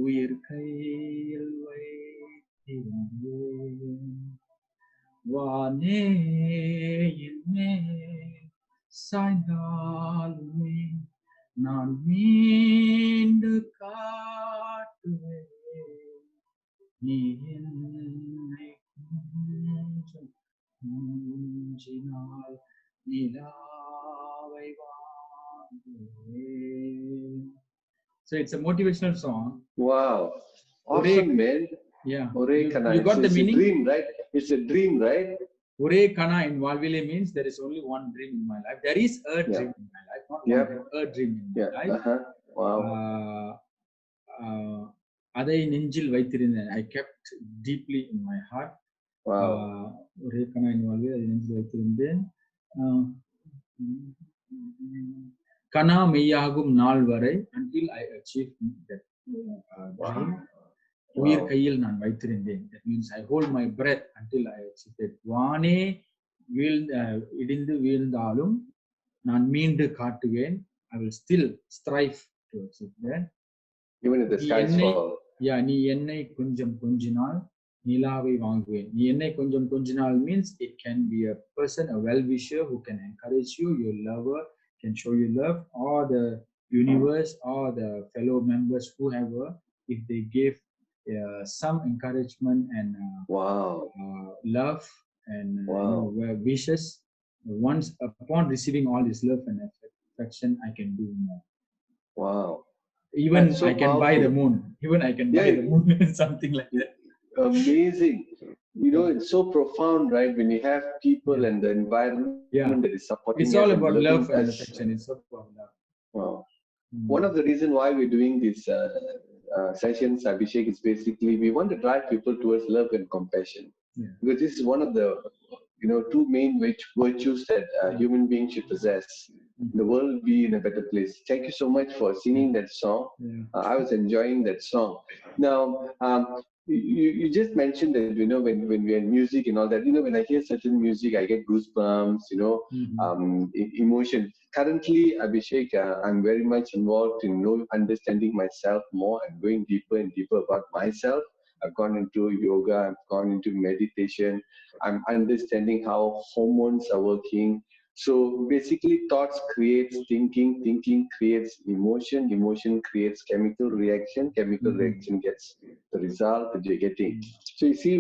[SPEAKER 2] உயிர் கையில் வைத்திருந்தேன் வானே என் மேல் சாய்ந்தாலுமே நான் மீண்டு காட்டுவேன் நீ என்னை கொஞ்சம் கொஞ்சினால் நிலாவை வாங்குவேன். So it's a motivational song.
[SPEAKER 3] Wow. Awesome, man.
[SPEAKER 2] Yeah.
[SPEAKER 3] Ore kana.
[SPEAKER 2] You got the
[SPEAKER 3] It's
[SPEAKER 2] meaning?
[SPEAKER 3] a dream, right? It's a dream, right?
[SPEAKER 2] Ore kana in Valvile means there is only one dream in my life. There is a dream in my life, not one dream, a dream in my life.
[SPEAKER 3] Wow.
[SPEAKER 2] Adai nengil vaithirundhen. I kept deeply in my heart.
[SPEAKER 3] Wow.
[SPEAKER 2] Ore kana in Valvile adai nengil vaithirundhen. Kana meyyagum naal varai until I achieve that dream. உயிர் கையில் நான் வைத்திருந்தேன். That means I hold my breath until I achieve it. வானே இடிந்து வீழ்ந்தாலும் நான் மீண்டு காட்டுவேன். I will still strive to achieve that.
[SPEAKER 3] Even if the skies fall.
[SPEAKER 2] Yeah, நீ என்னை கொஞ்சம் கொஞ்சினால் நிலாவை வாங்குவேன். நீ என்னை கொஞ்சம் கொஞ்சினால் means it can be a person, a well-wisher who can encourage you, your lover can show you love, or the universe or the fellow members, whoever, if they give some encouragement and love and wishes. Once upon receiving all this love and affection, I can do more.
[SPEAKER 3] Wow!
[SPEAKER 2] Even so I can buy the moon. Even I can buy the moon. Something like that.
[SPEAKER 3] Amazing. You know, it's so profound, right? When you have people and the environment that is supporting.
[SPEAKER 2] It's all about love and affection. It's all about love.
[SPEAKER 3] Wow. One of the reasons why we're doing this sessions, Abhishek, is basically we want to drive people towards love and compassion. Because this is one of the two main virtues that human beings should possess. The world will be in a better place. Thank you so much for singing that song. I was enjoying that song. Now, you just mentioned that when we had music and all that, when I hear certain music, I get goosebumps, emotion. Currently, Abhishek, I'm very much involved in understanding myself more and going deeper and deeper about myself. I've gone into yoga, I've gone into meditation. I'm understanding how hormones are working. So basically, thoughts creates thinking, thinking creates emotion, emotion creates chemical reaction, chemical reaction gets the result that you're getting. So you see,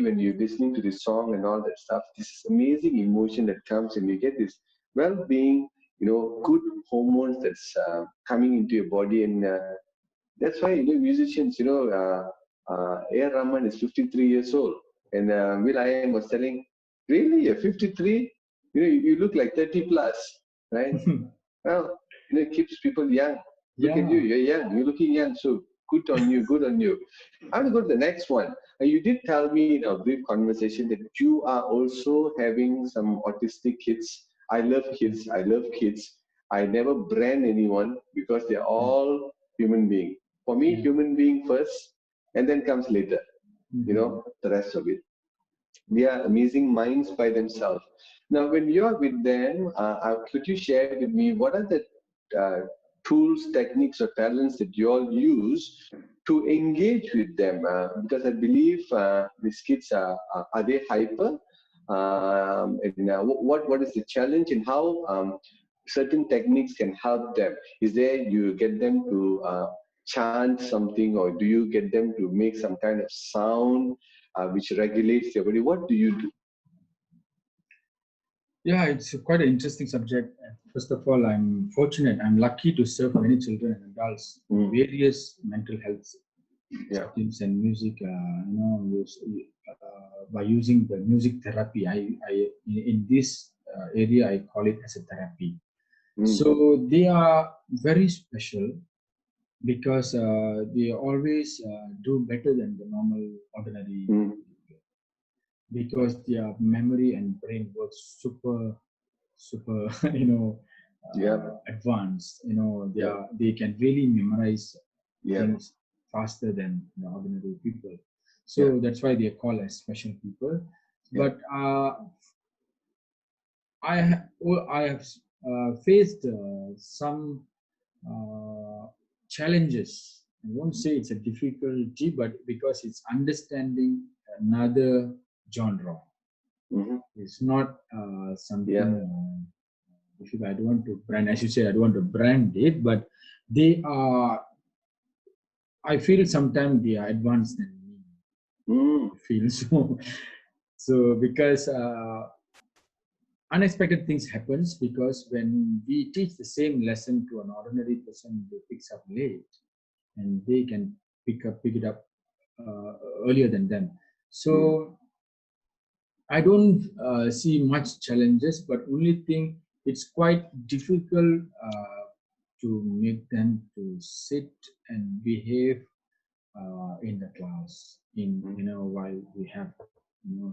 [SPEAKER 3] when you're listening to this song and all that stuff, this amazing emotion that comes and you get this well-being, good hormones that's coming into your body, and that's why musicians, AR Rahman is 53 years old, and Will I Am was telling, really, you're 53? You look like 30 plus, right? Well, it keeps people young. Look at you, you're young, you're looking young, so good on you, good on you. I'm going to go to the next one. You did tell me in a brief conversation that you are also having some autistic kids. I love kids, I love kids. I never brand anyone because they're all human being. For me, human being first, and then comes later, the rest of it. They are amazing minds by themselves. Now, when you're with them, could you share with me what are the tools, techniques, or talents that you all use to engage with them? Because I believe these kids are they hyper? What is the challenge, and how certain techniques can help them? Is there you get them to chant something, or do you get them to make some kind of sound which regulates their body? What do you do?
[SPEAKER 2] Yeah, it's quite an interesting subject. First of all, I'm fortunate, I'm lucky to serve many children and adults with various mental health settings and music. By using the music therapy, in this area I call it as a therapy. So they are very special because they always do better than the normal ordinary because their memory and brain works super advanced. They can really memorize things faster than the ordinary people. So that's why they are called as special people. But I have faced some challenges. I won't say it's a difficulty, but because it's understanding another genre. It's not something difficult. I don't want to brand, as you say, I don't want to brand it, but they are. I feel sometimes they are advanced than me. I feel so. So because unexpected things happens, because when we teach the same lesson to an ordinary person, they picks up late, and they can pick it up earlier than them. So I don't see much challenges, but only thing, it's quite difficult to make them to sit and behave in the class, while we have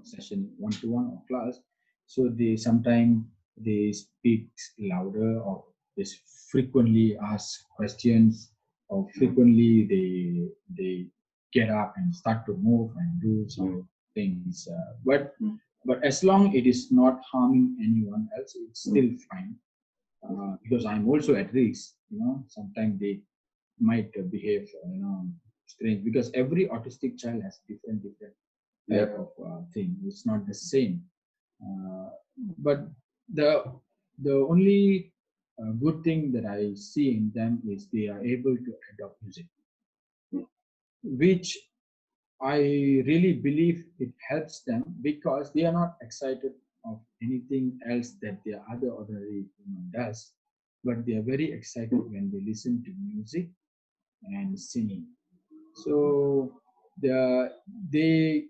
[SPEAKER 2] session one-to-one or class. So sometimes they speak louder, or they frequently ask questions, or frequently they get up and start to move and do some things. But as long it is not harming anyone else, it's still fine. Because I'm also at risk. Sometimes they might behave strange, because every autistic child has different type of thing. It's not the same. But the only good thing that I see in them is they are able to adopt music, which I really believe it helps them, because they are not excited of anything else that their other ordinary human does, but they are very excited when they listen to music and singing. So they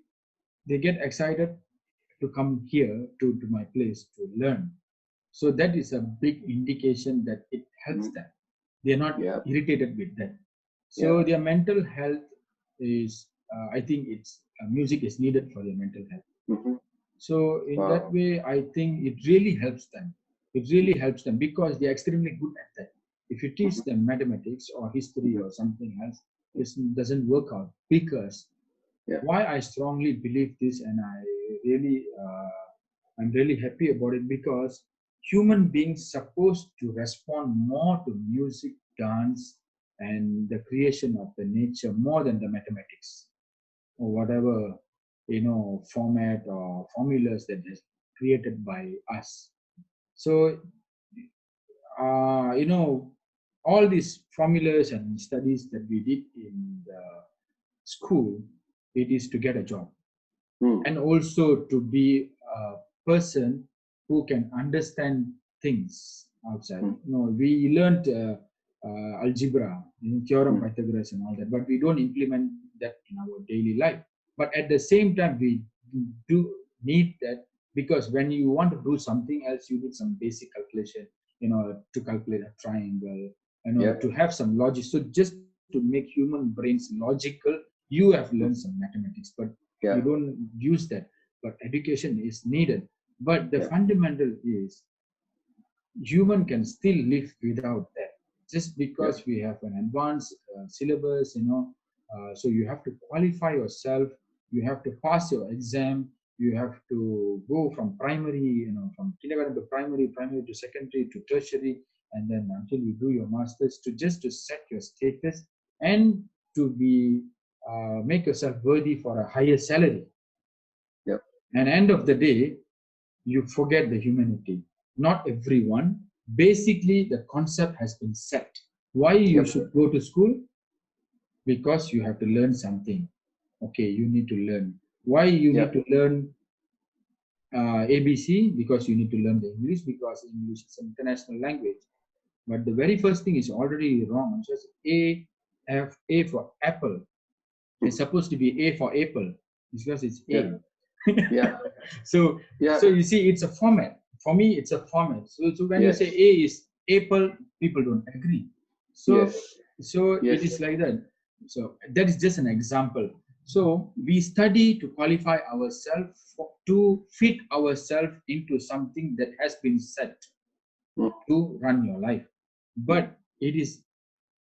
[SPEAKER 2] get excited to come here to my place to learn. So that is a big indication that it helps them. They are not irritated with that. So their mental health is, I think it's music is needed for their mental health. So in that way, I think it really helps them. It really helps them, because they are extremely good at that. If you teach them mathematics or history or something else, it doesn't work out, because why I strongly believe this, and I'm really happy about it, because human beings supposed to respond more to music, dance, and the creation of the nature more than the mathematics or whatever format or formulas that is created by us. So all these formulas and studies that we did in the school, it is to get a job, and also to be a person who can understand things outside. We learned algebra, theorem Pythagoras and all that, but we don't implement that in our daily life. But at the same time, we do need that, because when you want to do something else, you need some basic calculation, to calculate a triangle, to have some logic. So just to make human brains logical, you have learned some mathematics, but you don't use that. But education is needed. But the fundamental is human can still live without that, just because we have an advanced syllabus, so you have to qualify yourself, you have to pass your exam, you have to go from primary, from kindergarten to primary to secondary to tertiary, and then until you do your masters, to set your status and to be make yourself worthy for a higher salary. And end of the day, you forget the humanity. Not everyone. Basically, the concept has been set. Why you should go to school? Because you have to learn something. Okay, you need to learn. Why you need to learn ABC? Because you need to learn the English, because English is an international language. But the very first thing is already wrong. It's just A for apple. It's supposed to be A for apple, because it's A. So you see, it's a format. For me, it's a format. So when you say A is apple, people don't agree. So it is like that. So that is just an example. So we study to qualify ourselves, to fit ourselves into something that has been set. to run your life. But it is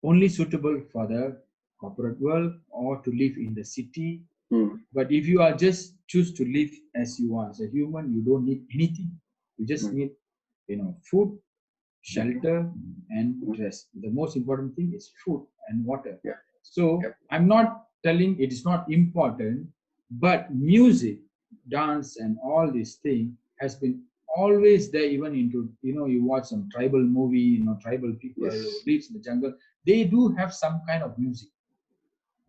[SPEAKER 2] only suitable for the corporate world or to live in the city. But if you are just choose to live as you are as a human, you don't need anything. You just need, food, shelter, and dress. The most important thing is food and water.
[SPEAKER 3] Yeah.
[SPEAKER 2] So I'm not telling it is not important, but music, dance, and all these things has been always there. Even into, you watch some tribal movie, tribal people who
[SPEAKER 3] Yes.
[SPEAKER 2] lives in the jungle, they do have some kind of music.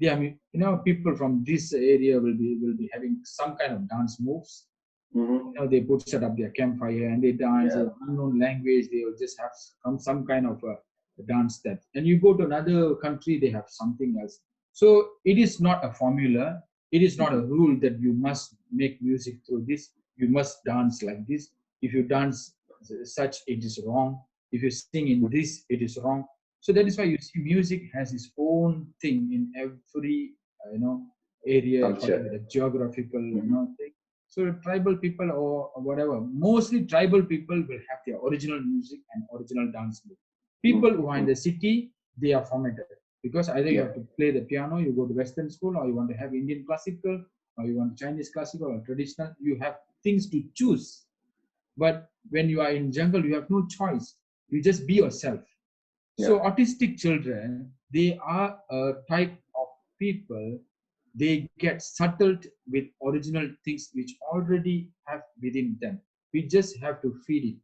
[SPEAKER 2] Yeah, I mean, people from this area will be having some kind of dance moves. They put set up their campfire and they dance in unknown language. They will just have some kind of a dance step. And you go to another country, they have something else. So it is not a formula. It is not a rule that you must make music through this. You must dance like this. If you dance such, it is wrong. If you sing in this, it is wrong. So that is why you see music has its own thing in every area according to the geographical thing. So tribal people or whatever, mostly tribal people will have their original music and original dance move. People who are in the city, they are formatted because either you have to play the piano, you go to Western school, or you want to have Indian classical, or you want Chinese classical or traditional. You have things to choose. But when you are in jungle, you have no choice. You just be yourself. So autistic children, they are a type of people. They get settled with original things which already have within them. We just have to feed it.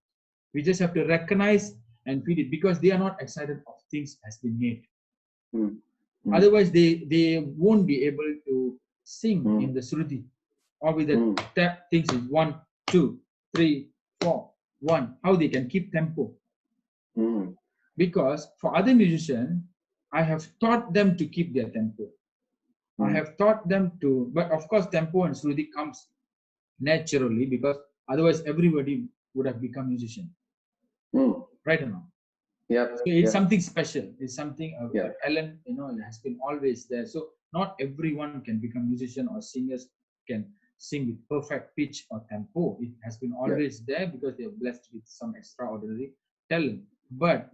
[SPEAKER 2] We just have to recognize and feed it because they are not excited of things has been made. Otherwise, they won't be able to sing in the Shruti or with the tap things is 1, 2, 3, 4, 1. How they can keep tempo. Because for other musicians, I have taught them to keep their tempo. I have taught them to, but of course, tempo and Shruti comes naturally because otherwise everybody would have become musician. Right or not? So it's something special. It's something a talent, it has been always there. So not everyone can become musician or singers can sing with perfect pitch or tempo. It has been always there because they are blessed with some extraordinary talent. But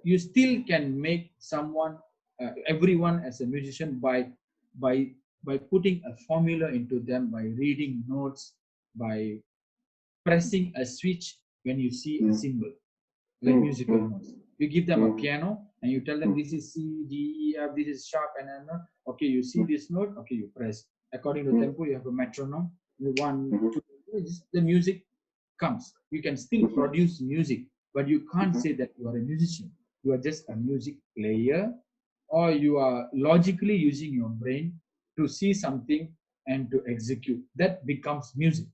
[SPEAKER 2] you still can make someone, everyone as a musician by putting a formula into them, by reading notes, by pressing a switch when you see a symbol, like musical notes. You give them a piano and you tell them this is C, D, E, F, this is sharp, and okay, you see this note, okay, you press. According to tempo, you have a metronome. 1, 2, the music comes. You can still produce music, but you can't say that you are a musician. You are just a music player, or you are logically using your brain to see something and to execute. That becomes music.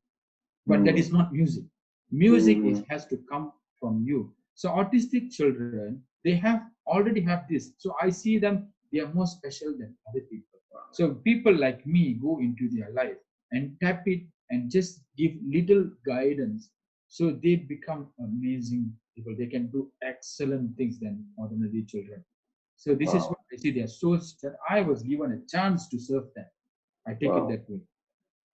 [SPEAKER 2] But that is not music. Music has to come from you. So autistic children, they have already have this. So I see them, they are more special than other people. So people like me go into their life and tap it and just give little guidance. So they become amazing people. They can do excellent things than ordinary children. So this is what I see. They are so that I was given a chance to serve them. I take it that way.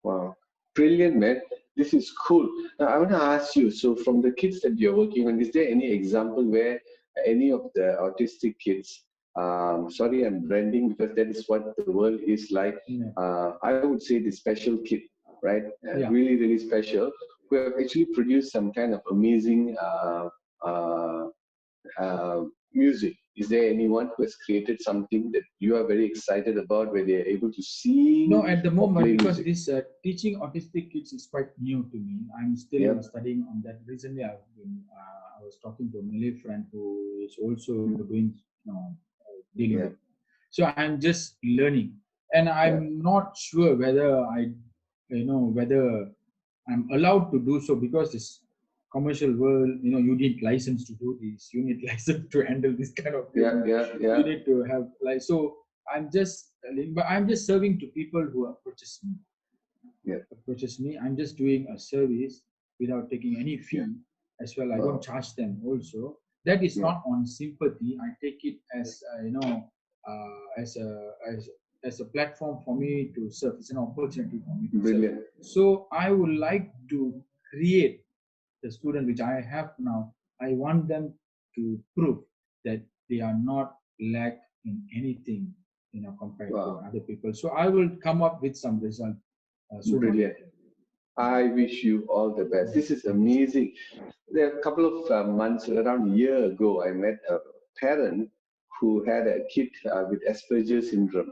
[SPEAKER 3] Wow. Brilliant, man. This is cool. Now, I want to ask you, so from the kids that you're working on, is there any example where any of the autistic kids, sorry, I'm branding because that is what the world is like. I would say the special kid, right? Really, really special, who have actually produced some kind of amazing music. Is there anyone who has created something that you are very excited about where they are able to sing?
[SPEAKER 2] No, at the moment, because
[SPEAKER 3] music?
[SPEAKER 2] this teaching autistic kids is quite new to me. I'm still studying on that. Recently, I was talking to a Malay friend who is also doing, dealing with. So I'm just learning, and I'm not sure whether whether I'm allowed to do so because this commercial world, you need license to do this. You need license to handle this kind of business. You need to have like so. I'm just serving to people who approaches me. I'm just doing a service without taking any fee as well. I don't charge them also. That is not on sympathy. I take it as as a platform for me to serve. It's an opportunity for me to serve. So I would like to create the student which I have now I want them to prove that they are not lack in anything, compared to
[SPEAKER 3] Wow,
[SPEAKER 2] other people. So I will come up with some result sooner or
[SPEAKER 3] brilliant.
[SPEAKER 2] later.
[SPEAKER 3] I wish you all the best. This is
[SPEAKER 2] Thank you, sir.
[SPEAKER 3] amazing. There are a couple of months, around a year ago, I met a parent who had a kid with Asperger's syndrome.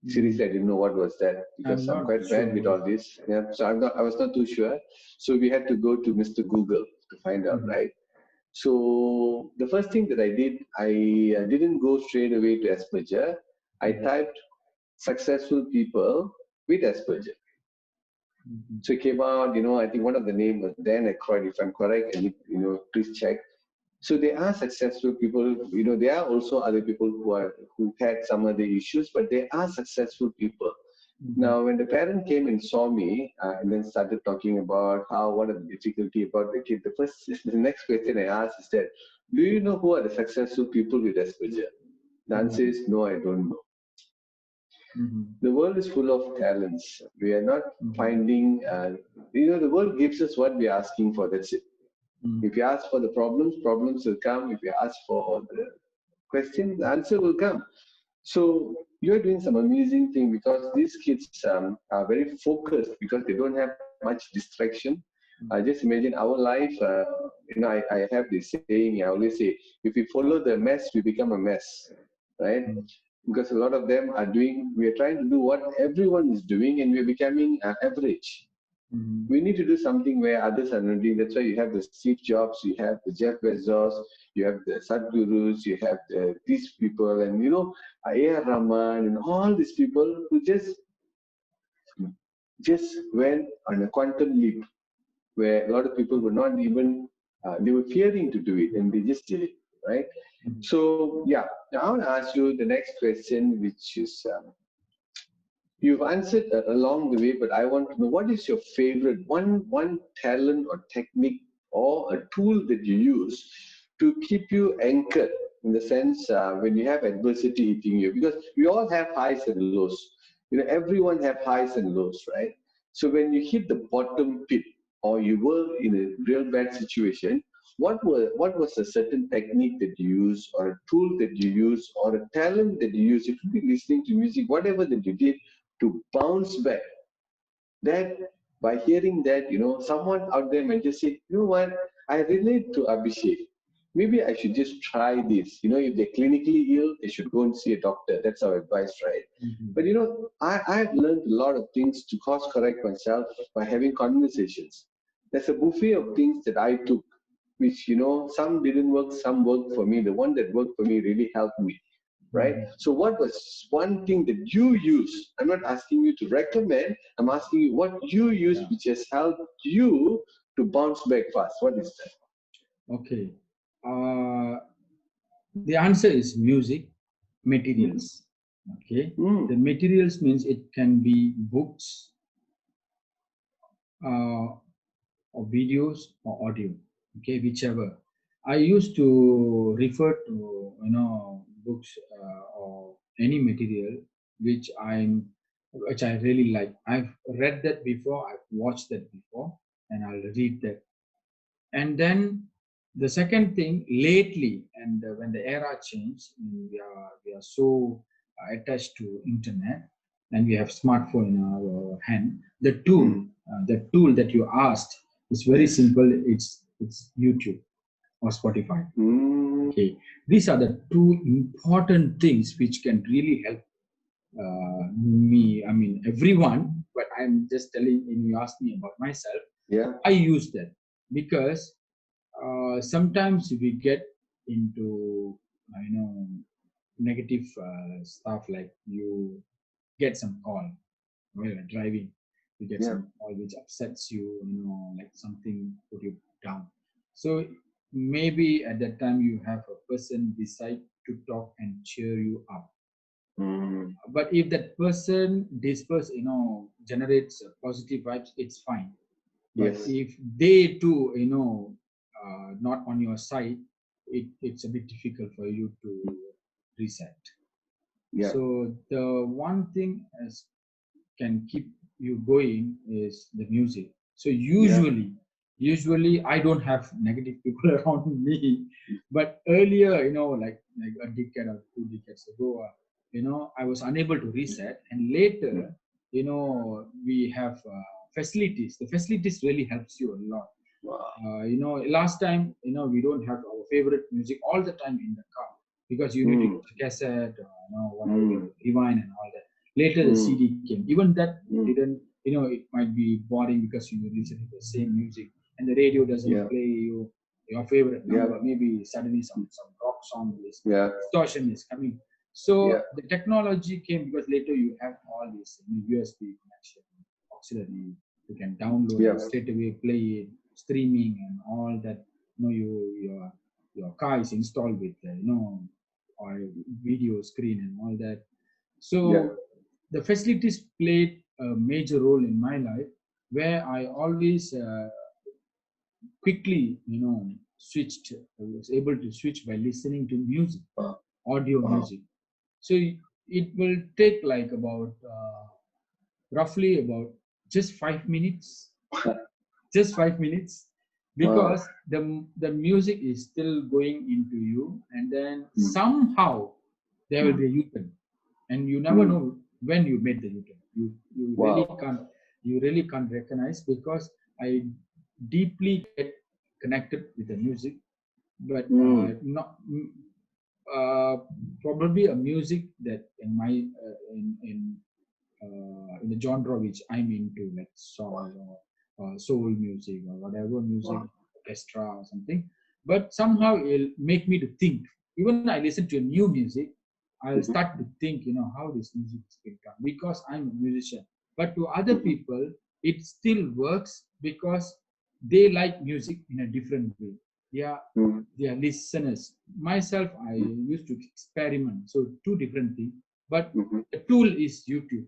[SPEAKER 2] Mhm.
[SPEAKER 3] Seriously, I didn't know what was that
[SPEAKER 2] I'm
[SPEAKER 3] because I'm
[SPEAKER 2] not
[SPEAKER 3] quite bad
[SPEAKER 2] sure
[SPEAKER 3] with
[SPEAKER 2] what
[SPEAKER 3] all
[SPEAKER 2] is.
[SPEAKER 3] this. Yeah, so I was not too sure. So we had to go to Mr. Google to find out,
[SPEAKER 2] Mhm.
[SPEAKER 3] right? So the first thing that I did, I didn't go straight away to Asperger. I
[SPEAKER 2] Mhm.
[SPEAKER 3] typed successful people with Asperger.
[SPEAKER 2] Mhm.
[SPEAKER 3] So it came out, I think one of the name was Dan Aykroyd, if I'm correct, and please check. So they are successful people. There are also other people who had some other issues, but they are successful people.
[SPEAKER 2] Mhm.
[SPEAKER 3] Now, when the parent came and saw me, and then started talking about what are the difficulty about the kid, the next question I asked is that, do you know who are the successful people with Asperger? The answer
[SPEAKER 2] Mhm.
[SPEAKER 3] is no, I don't know.
[SPEAKER 2] Mhm.
[SPEAKER 3] The world is full of talents. We are not
[SPEAKER 2] Mhm.
[SPEAKER 3] finding, the world gives us what we are asking for. That's it.
[SPEAKER 2] Mhm.
[SPEAKER 3] If you ask for the problems, problems will come. If you ask for the question, the answer will come. So you're doing some amazing thing because these kids are very focused because they don't have much distraction. Just imagine our life. I have this saying. I always say, if we follow the mess, we become a mess, right?
[SPEAKER 2] Mhm.
[SPEAKER 3] Because a lot of them are doing. We are trying to do what everyone is doing, and we're becoming average.
[SPEAKER 2] Mhm.
[SPEAKER 3] We need to do something where others are not doing. That's why you have the Steve Jobs, you have the Jeff Bezos, you have the Sadhgurus, you have these people, and AR Rahman, and all these people who just went on a quantum leap where a lot of people were not even they were fearing to do it, and they just did it, right?
[SPEAKER 2] Mhm.
[SPEAKER 3] So yeah, now I want to ask you the next question, which is you've answered along the way, but I want to know what is your favorite one talent or technique or a tool that you use to keep you anchored in the sense when you have adversity hitting you, because we all have highs and lows. Everyone have highs and lows, right? So when you hit the bottom pit or you were in a real bad situation, what was a certain technique that you use or a tool that you use or a talent that you use? It could be listening to music, whatever that you did to bounce back. That by hearing that, someone out there might just say, you know what, I relate to Abhishek. Maybe I should just try this. If they're clinically ill, they should go and see a doctor. That's our advice, right?
[SPEAKER 2] Mhm.
[SPEAKER 3] But I've learned a lot of things to course correct myself by having conversations. There's a buffet of things that I took, which some didn't work, some worked for me. The one that worked for me really helped me, right?
[SPEAKER 2] Mhm.
[SPEAKER 3] So what was one thing that you use? I'm not asking you to recommend. I'm asking you what you use,
[SPEAKER 2] Yeah.
[SPEAKER 3] which has helped you to bounce back fast. What is that?
[SPEAKER 2] Okay. Uh, the answer is music
[SPEAKER 3] Mm,
[SPEAKER 2] materials. Okay.
[SPEAKER 3] mm,
[SPEAKER 2] The materials means it can be books, uh, or videos or audio. Okay, whichever. I used to refer to books or any material which I really like. I've read that before. I've watched that before, and I'll read that. And then the second thing lately, and when the era changed, we are so attached to internet, and we have smartphone in our hand.
[SPEAKER 3] mm.
[SPEAKER 2] The tool that you asked is very
[SPEAKER 3] Yes.
[SPEAKER 2] simple. It's YouTube or Spotify.
[SPEAKER 3] Mm,
[SPEAKER 2] Okay, these are the two important things which can really help me. I mean everyone, but I'm just telling. When you ask me about myself,
[SPEAKER 3] yeah.
[SPEAKER 2] I use that because sometimes we get into negative stuff, like you get some call while you're driving, you get
[SPEAKER 3] Yeah.
[SPEAKER 2] some call which upsets you, like something put you down. So maybe at that time you have a person beside to talk and cheer you up.
[SPEAKER 3] Mm,
[SPEAKER 2] But if that person disperse, generates positive vibes, it's fine. But
[SPEAKER 3] yes.
[SPEAKER 2] if they too, not on your side, it's a bit difficult for you to reset.
[SPEAKER 3] Yeah.
[SPEAKER 2] So the one thing can keep you going is the music. So
[SPEAKER 3] Yeah.
[SPEAKER 2] usually usually I don't have negative people around me. But earlier, like a decade or 2 decades ago, I was unable to reset. And later, we have facilities. The facilities really helps you a lot.
[SPEAKER 3] Wow.
[SPEAKER 2] Last time, we don't have our favorite music all the time in the car because you need to use a cassette or, whatever, rewind and all that. Later, the CD came. Even that didn't, it might be boring because you listen to the same music and the radio doesn't play your favorite number. Maybe suddenly some rock song is distortion is coming. So the technology came because later you have all this USB connection, auxiliary. You can download it straight away, play it, streaming and all that. Your car is installed with or video screen and all that. So the facilities played a major role in my life, where I always quickly switched. I was able to switch by listening to music, audio music. So it will take like about roughly about just 5 minutes, just 5 minutes, because the music is still going into you, and then somehow there will be a U-turn, and you never know when you made the U-turn. You really can't recognize, because I deeply get connected with the music, but not probably a music that in my in the genre which I'm into, like soul or soul music or whatever music, orchestra or something. But somehow it'll make me to think. Even I listen to a new music, I'll start to think, how this music is being done, because I'm a musician. But to other people, it still works because they like music in a different way. They are listeners. Myself, I used to experiment. So two different things. But the tool is YouTube.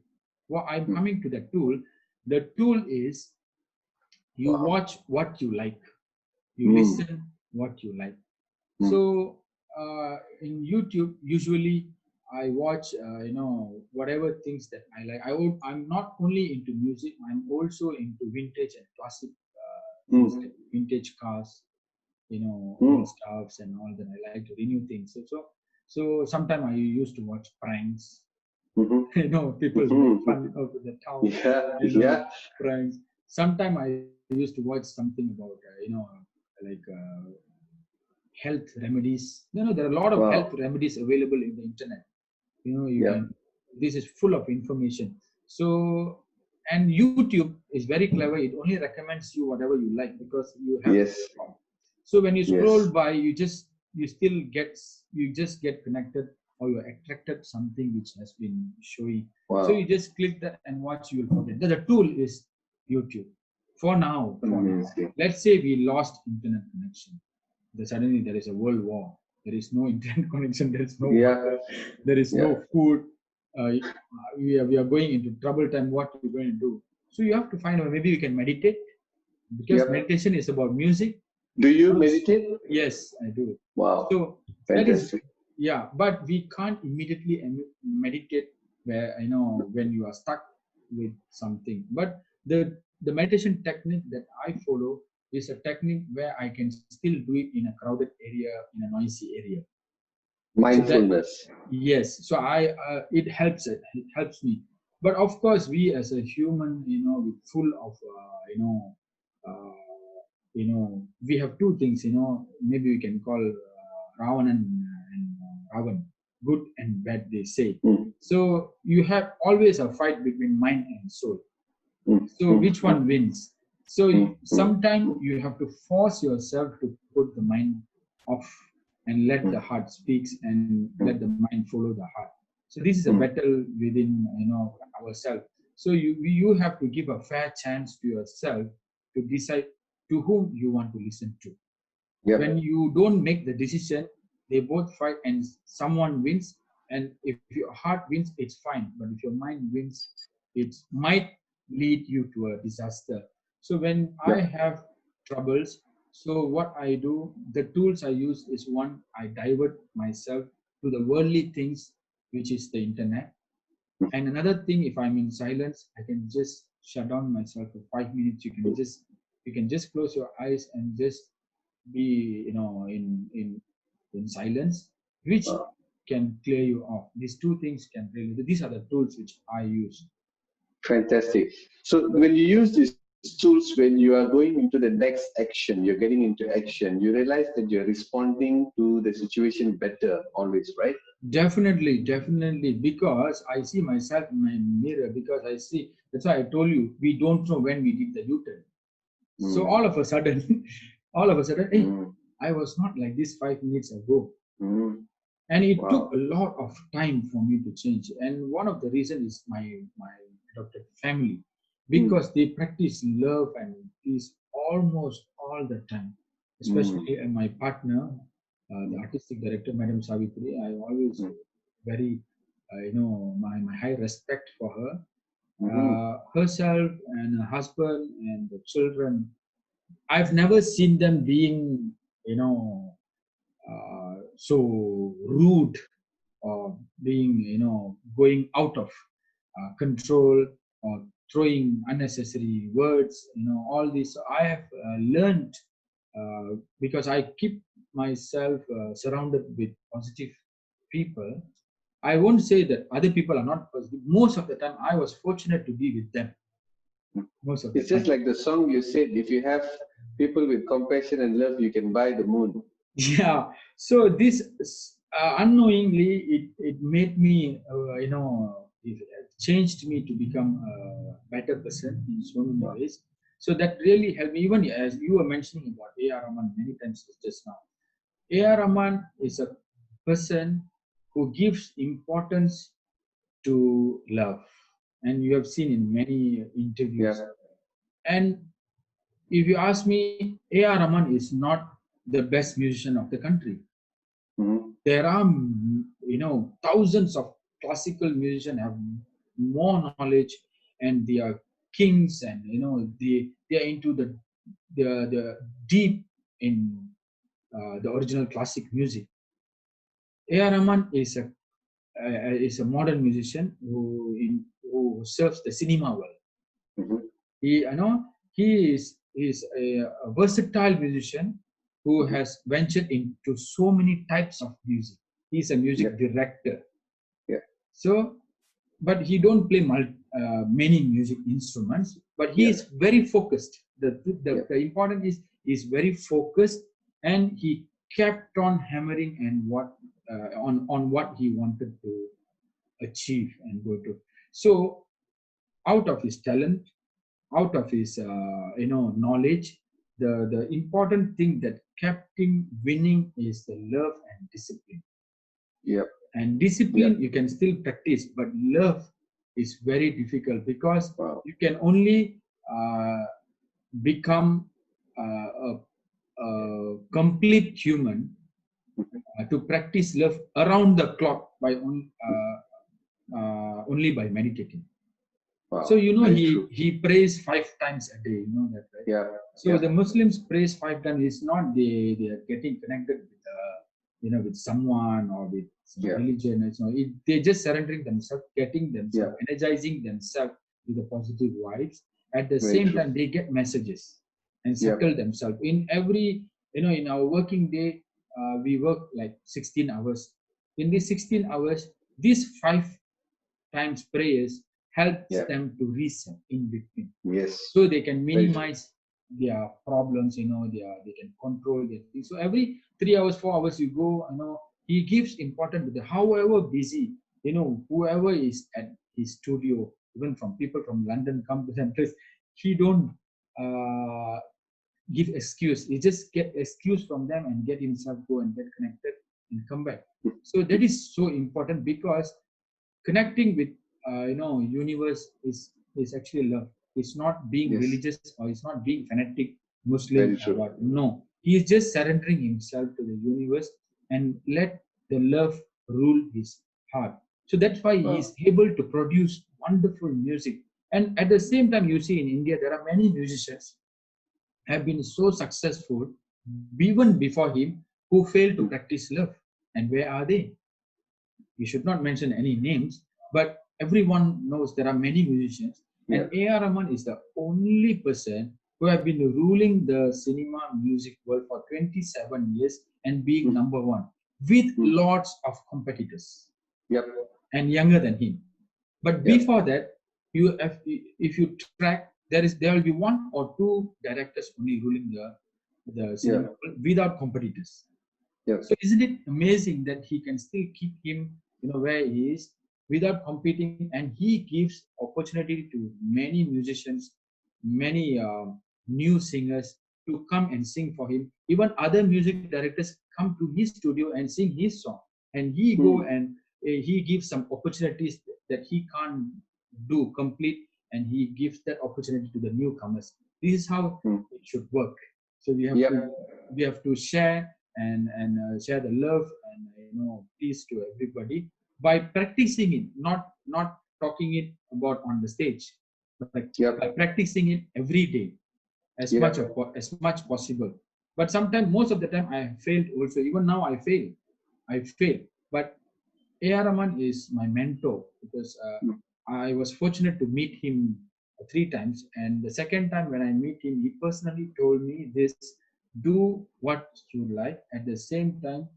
[SPEAKER 2] Well, I'm coming to the tool. The tool is you watch what you like, you listen what you like. So in YouTube, usually I watch, whatever things that I like. I'm not only into music. I'm also into vintage and classic things, like vintage cars, old stuffs and all that. I like to renew things. So sometimes I used to watch pranks. People make fun of the town. Pranks. Sometimes I used to watch something about, like health remedies. There are a lot of health remedies available in the internet. You can. This is full of information. So, and YouTube is very clever. It only recommends you whatever you like, because you have. So when you scroll by, you just get connected, or you're attracted something which has been showing. So you just click that and watch. You will forget. The tool is YouTube. For now, let's say we lost internet connection. Suddenly there is a world war. There is no internet connection. There is no water. There is no food. We are going into trouble time. What we're going to do? So you have to find out. Maybe you can meditate, because meditation is about music.
[SPEAKER 3] Do you meditate?
[SPEAKER 2] Yes, I do.
[SPEAKER 3] Wow.
[SPEAKER 2] So
[SPEAKER 3] fantastic.
[SPEAKER 2] But we can't immediately meditate where, when you are stuck with something. But the meditation technique that I follow is a technique where I can still do it in a crowded area, in a noisy area.
[SPEAKER 3] Mindfulness.
[SPEAKER 2] Yes. So it helps me. But of course, we as a human, with full of we have two things. Maybe we can call Ravan and Ravan, good and bad, they say. So you have always a fight between mind and soul. So which one wins? So sometimes you have to force yourself to put the mind off and let the heart speak, and let the mind follow the heart. So this is a battle within ourselves. So you have to give a fair chance to yourself to decide to whom you want to listen to. When you don't make the decision, they both fight and someone wins. And if your heart wins, it's fine. But if your mind wins, it might lead you to a disaster. So when I have troubles, so what I do, the tools I use is, one, I divert myself to the worldly things, which is the internet. And another thing, if I'm in silence, I can just shut down myself for 5 minutes. You can just You can just close your eyes and just be, in silence, which can clear you off. These two things can really. These are the tools which I use.
[SPEAKER 3] Fantastic. So when you use these tools, when you are going into the next action, you're getting into action, you realize that you're responding to the situation better always, right?
[SPEAKER 2] Definitely, because I see myself in my mirror. Because I see. That's why I told you we don't know when we did the U-turn. So all of a sudden, hey, I was not like this 5 minutes ago. And it took a lot of time for me to change. And one of the reasons is my adopted family, because they practice love and peace almost all the time. Especially my partner, the artistic director, Madam Savitri. I always very, my high respect for her, herself and her husband and the children. I've never seen them being, so rude or being, going out of control or throwing unnecessary words, all this. I have learned, because I keep myself surrounded with positive people. I won't say that other people are not positive. Most of the time, I was fortunate to be with them. Most of the
[SPEAKER 3] It's just
[SPEAKER 2] time.
[SPEAKER 3] like the song you said, if you have people with compassion and love, you can buy the moon.
[SPEAKER 2] Yeah. So this unknowingly, it made me, it changed me to become a better person in so many ways. So that really helped me. Even as you were mentioning about AR Rahman many times just now. AR Rahman is a person who gives importance to love, and you have seen in many interviews. And if you ask me, AR Rahman is not the best musician of the country. There are, thousands of classical musicians have more knowledge, and they are kings, and they are into the deep in the original classic music. AR Rahman is a modern musician who serves the cinema world. He is a versatile musician who has ventured into so many types of music. He's a music director. So, but he don't play many music instruments. But he is very focused. The important is he's very focused, and he kept on hammering and on what he wanted to achieve and go to. So, out of his talent, out of his knowledge, the important thing that kept him winning is the love and discipline. And discipline you can still practice, but love is very difficult, because you can only become a complete human to practice love around the clock by only by meditating. So he prays 5 times a day. You know that, right? So the Muslims prays 5 times. It's not they are getting connected with with someone or with some religion. It's not. They're just surrendering themselves, getting themselves, energizing themselves with the positive vibes. At the same time, they get messages and settle themselves. In every in our working day, we work like 16 hours. In these 16 hours, these 5 times prayers helps them to reset in between. So they can minimize their problems, they can control their things. So every 3 hours, 4 hours you go, he gives importance to the however busy, whoever is at his studio, even from people from London come to them, he don't give excuse. He just get excuse from them and get himself go and get connected and come back. So that is so important, because connecting with universe is actually love. It's not being religious, or it's not being fanatic Muslim or what. No, he is just surrendering himself to the universe and let the love rule his heart. So that's why he is able to produce wonderful music. And at the same time, you see in India there are many musicians have been so successful even before him, who failed to practice love. And where are they? We should not mention any names, but everyone knows there are many musicians, and AR Rahman is the only person who have been ruling the cinema music world for 27 years and being number one with lots of competitors
[SPEAKER 3] Yep.
[SPEAKER 2] and younger than him. But
[SPEAKER 3] Yep.
[SPEAKER 2] before that, you have, if you track, there will be one or two directors only ruling the cinema world without competitors.
[SPEAKER 3] Yep.
[SPEAKER 2] So isn't it amazing that he can still keep him, where he is without competing, and he gives opportunity to many musicians, many new singers to come and sing for him. Even other music directors come to his studio and sing his song, and he go and he gives some opportunities that he can't do complete, and he gives that opportunity to the newcomers. This is how it should work. So we have to share and share the love and peace to everybody by practicing it, not talking it about on the stage, but by practicing it every day as much possible. But sometimes, most of the time, I have failed also. Even now, I fail. But A.R. Rahman is my mentor because I was fortunate to meet him 3 times, and the second time when I meet him, he personally told me this: do what you like. At the same time,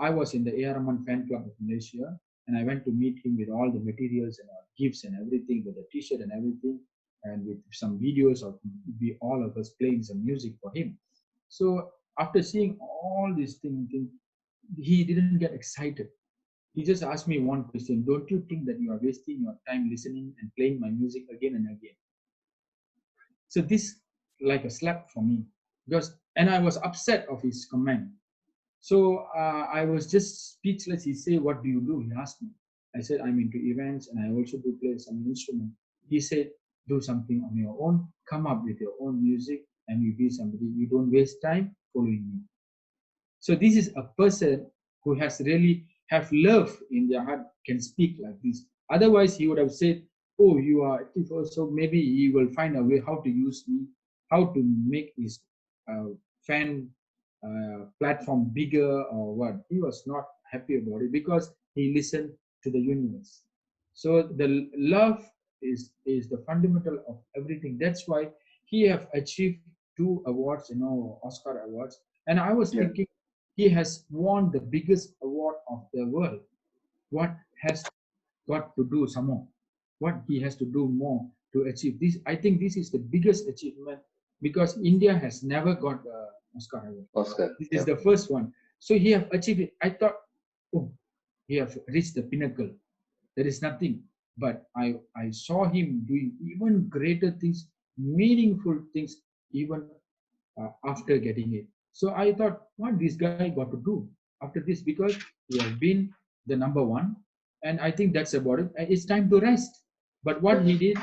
[SPEAKER 2] I was in the A.R. Rahman fan club of Malaysia, and I went to meet him with all the materials and gifts and everything, with the T-shirt and everything, and with some videos of all of us playing some music for him. So after seeing all these things, he didn't get excited. He just asked me one question: don't you think that you are wasting your time listening and playing my music again and again? So this like a slap for me, and I was upset of his comment. So I was just speechless. He said, "What do you do?" He asked me. I said, "I'm into events and I also do play some instrument." He said, "Do something on your own. Come up with your own music, and you be somebody. You don't waste time following me." So this is a person who has really have love in their heart, can speak like this. Otherwise, he would have said, "Oh, you are active." So maybe he will find a way how to use me, how to make his fan platform bigger or what. He was not happy about it because he listened to the universe. So the love is the fundamental of everything. That's why he have achieved 2 awards, Oscar awards. And I was thinking, he has won the biggest award of the world. What has got to do some more? What he has to do more to achieve this? I think this is the biggest achievement because India has never got the Oscar award. This is the first one. So he have achieved it. I thought, oh, he have reached the pinnacle. There is nothing. But I saw him doing even greater things, meaningful things, even after getting it. So I thought, what this guy got to do after this? Because he has been the number one, and I think that's about it. It's time to rest. But what he did,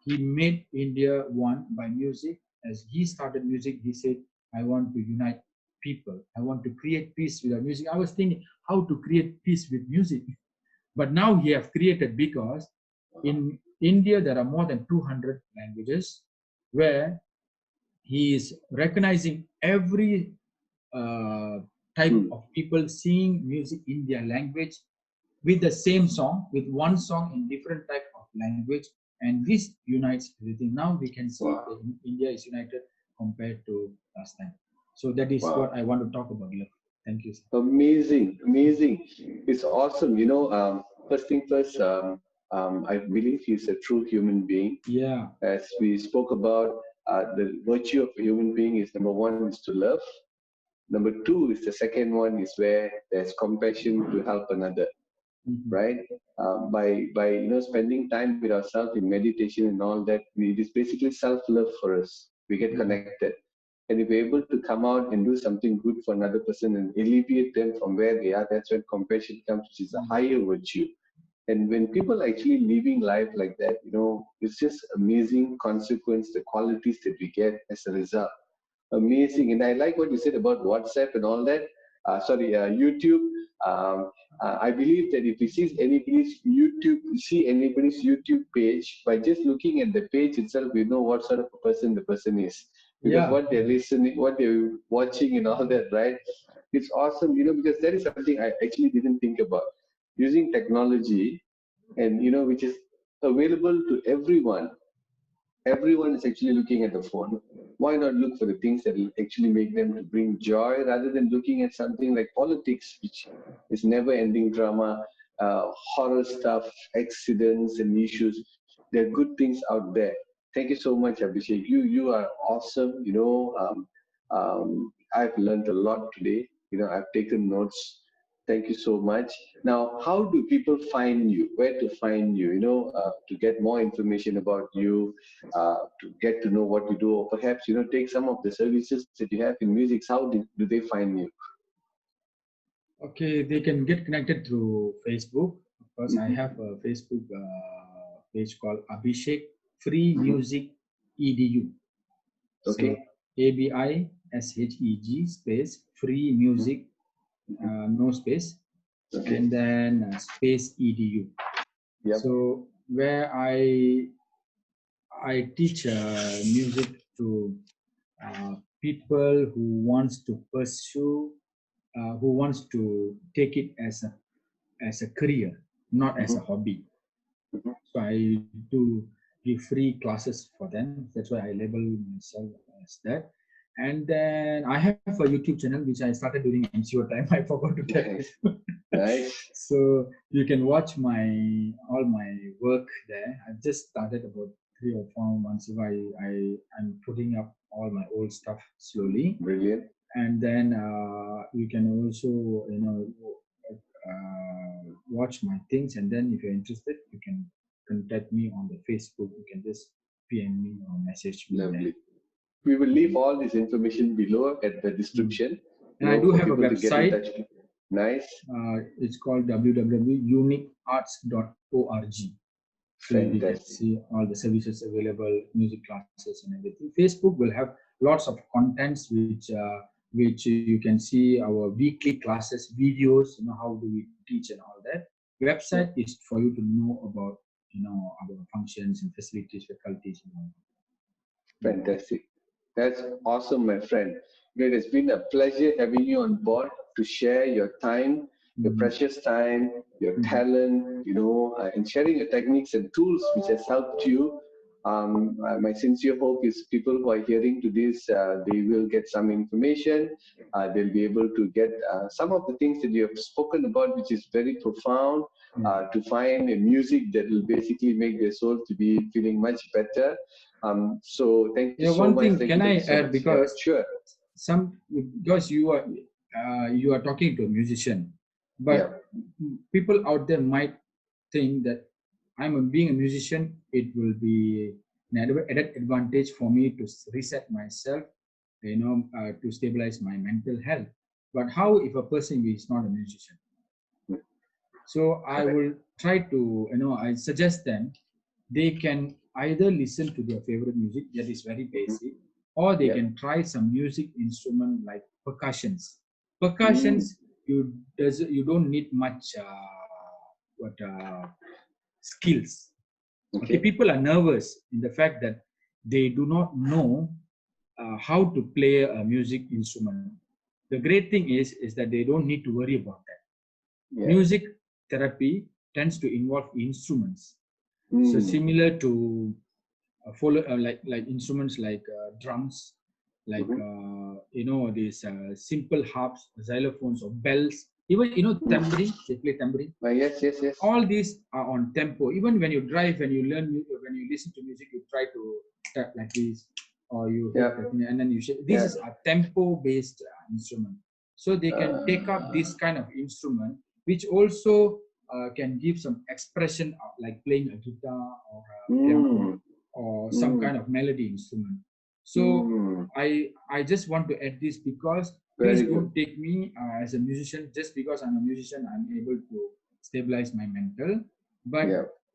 [SPEAKER 2] he made India one by music. As he started music, he said, "I want to unite people. I want to create peace with our music." I was thinking how to create peace with music. But now he have created, because in India there are more than 200 languages where he is recognizing every type of people seeing music in their language with the same song, with one song in different type of language, and this unites everything. Now we can see that India is united compared to last time. So that is what I want to talk about. Thank you, sir.
[SPEAKER 3] Amazing. It's awesome. First thing first, I believe he's a true human being.
[SPEAKER 2] Yeah.
[SPEAKER 3] As we spoke about, the virtue of a human being is number one is to love. Number two is the second one is where there's compassion to help another, right? By spending time with ourselves in meditation and all that, it is basically self-love for us. We get connected. And if we're able to come out and do something good for another person and alleviate them from where they are, that's when compassion comes, which is a higher virtue. And when people are actually living life like that, it's just amazing consequence, the qualities that we get as a result. Amazing. And I like what you said about WhatsApp and all that. YouTube. I believe that if we see anybody's YouTube page, by just looking at the page itself, we know what sort of a person the person is. Because what they're listening, what they're watching and all that, right? It's awesome, because that is something I actually didn't think about. Using technology and, which is available to everyone everyone is actually looking at the phone. Why not look for the things that will actually make them to bring joy rather than looking at something like politics, which is never ending drama, horror stuff, accidents and issues. There are good things out there. Thank you so much, Abhishek. You are awesome. I've learned a lot today. I've taken notes. Thank you so much. Now, how do people find you? Where to find you? To get more information about you, to get to know what you do, or perhaps take some of the services that you have in music. How do they find you?
[SPEAKER 2] Okay, they can get connected through Facebook. Of course, I
[SPEAKER 3] Mhm.
[SPEAKER 2] have a Facebook page called Abhishek Free Music EDU. So
[SPEAKER 3] Okay.
[SPEAKER 2] ABISHEG space Free Music, no space,
[SPEAKER 3] Okay.
[SPEAKER 2] and then space EDU.
[SPEAKER 3] Yep.
[SPEAKER 2] So where I teach music to people who wants to pursue, who wants to take it as a career, not as a
[SPEAKER 3] Mhm.
[SPEAKER 2] hobby.
[SPEAKER 3] Mhm.
[SPEAKER 2] So I do give free classes for them. That's why I label myself as that. And then I have a YouTube channel which I started during MCO time. I forgot to tell you.
[SPEAKER 3] Nice. Nice.
[SPEAKER 2] So you can watch all my work there. I've just started about 3 or 4 months ago. I'm putting up all my old stuff slowly,
[SPEAKER 3] Brilliant.
[SPEAKER 2] and then you can also watch my things. And then if you're interested, you can contact me on the Facebook. You can just PM me or message me there.
[SPEAKER 3] Lovely. We will leave all this information below at the description,
[SPEAKER 2] And I do
[SPEAKER 3] for
[SPEAKER 2] have a
[SPEAKER 3] people to get in
[SPEAKER 2] website.
[SPEAKER 3] touch. Nice.
[SPEAKER 2] It's called www.uniquearts.org. So you can
[SPEAKER 3] Fantastic.
[SPEAKER 2] see all the services available, music classes and everything. Facebook will have lots of contents which you can see our weekly classes, videos, how do we teach and all that. Website is for you to know about, our functions and facilities, faculties and all that.
[SPEAKER 3] Fantastic. That's awesome, my friend. It has been a pleasure having you on board to share your time, your precious time, your talent, and sharing your techniques and tools which has helped you. My sincere hope is people who are hearing to this, they will get some information. They'll be able to get some of the things that you have spoken about, which is very profound, to find a music that will basically make their soul to be feeling much better. So thank you so
[SPEAKER 2] One
[SPEAKER 3] much.
[SPEAKER 2] thing,
[SPEAKER 3] Thank
[SPEAKER 2] can
[SPEAKER 3] you,
[SPEAKER 2] I
[SPEAKER 3] thank you so
[SPEAKER 2] add,
[SPEAKER 3] much.
[SPEAKER 2] because
[SPEAKER 3] Sure.
[SPEAKER 2] because you are talking to a musician, but people out there might think that being a musician, it will be an added advantage for me to reset myself, to stabilize my mental health. But how if a person is not a musician? So I will try to, I suggest them, they can either listen to their favorite music that is very basic, or they can try some music instrument like percussions. Percussions, you don't need much skills. Okay, people are nervous in the fact that they do not know how to play a music instrument. The great thing is that they don't need to worry about that. Music therapy tends to involve instruments. So similar to like instruments like drums, like these simple harps, xylophones, or bells. Even tambourine, they play tambourine.
[SPEAKER 3] Yes.
[SPEAKER 2] All these are on tempo. Even when you drive, when you listen to music, you try to tap like this, or you hit that thing, and then you shake. This is a tempo-based instrument. So they can take up this kind of instrument, which also can give some expression of like playing a guitar or a piano or some kind of melody instrument. So I just want to add this, because please don't take me as a musician. Just because I'm a musician, I'm able to stabilize my mental. But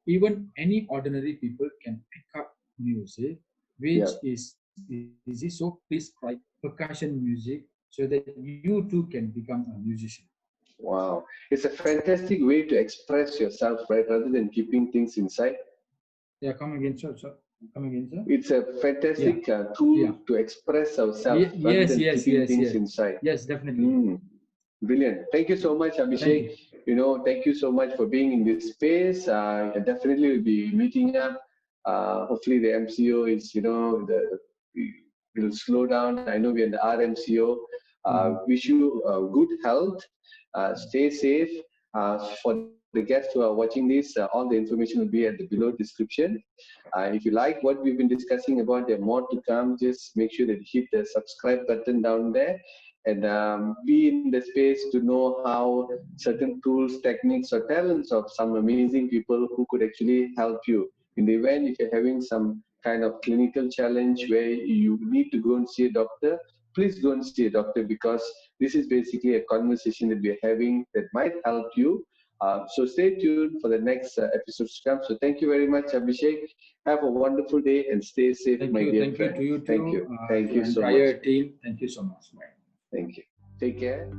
[SPEAKER 2] even any ordinary people can pick up music, which is easy. So please try percussion music so that you too can become a musician.
[SPEAKER 3] Wow. It's a fantastic way to express yourself, right? Rather than keeping things inside.
[SPEAKER 2] Yeah, come again, sir. Come again, sir.
[SPEAKER 3] It's a fantastic tool to express ourselves rather than keeping things inside.
[SPEAKER 2] Yes, definitely.
[SPEAKER 3] Brilliant. Thank you so much, Abhishek. Thank you so much for being in this space. I definitely will be meeting up Hopefully the MCO is, will slow down. I know we're in the RMCO. Wish you good health. Stay safe. For the guests who are watching this, all the information will be at the below description. If you like what we've been discussing about, there are more to come. Just make sure that you hit the subscribe button down there and be in the space to know how certain tools, techniques, or talents of some amazing people who could actually help you. In the event, if you're having some kind of clinical challenge where you need to go and see a doctor, please go and see a doctor, because this is basically a conversation that we're having that might help you. So stay tuned for the next episodes to come. So thank you very much, Abhishek. Have a wonderful day and stay safe, my dear
[SPEAKER 2] Thank you
[SPEAKER 3] friend.
[SPEAKER 2] to you too.
[SPEAKER 3] Thank you. Thank
[SPEAKER 2] To
[SPEAKER 3] you
[SPEAKER 2] the
[SPEAKER 3] so
[SPEAKER 2] entire
[SPEAKER 3] much.
[SPEAKER 2] team. Thank you so much. Bye.
[SPEAKER 3] Thank you. Take care.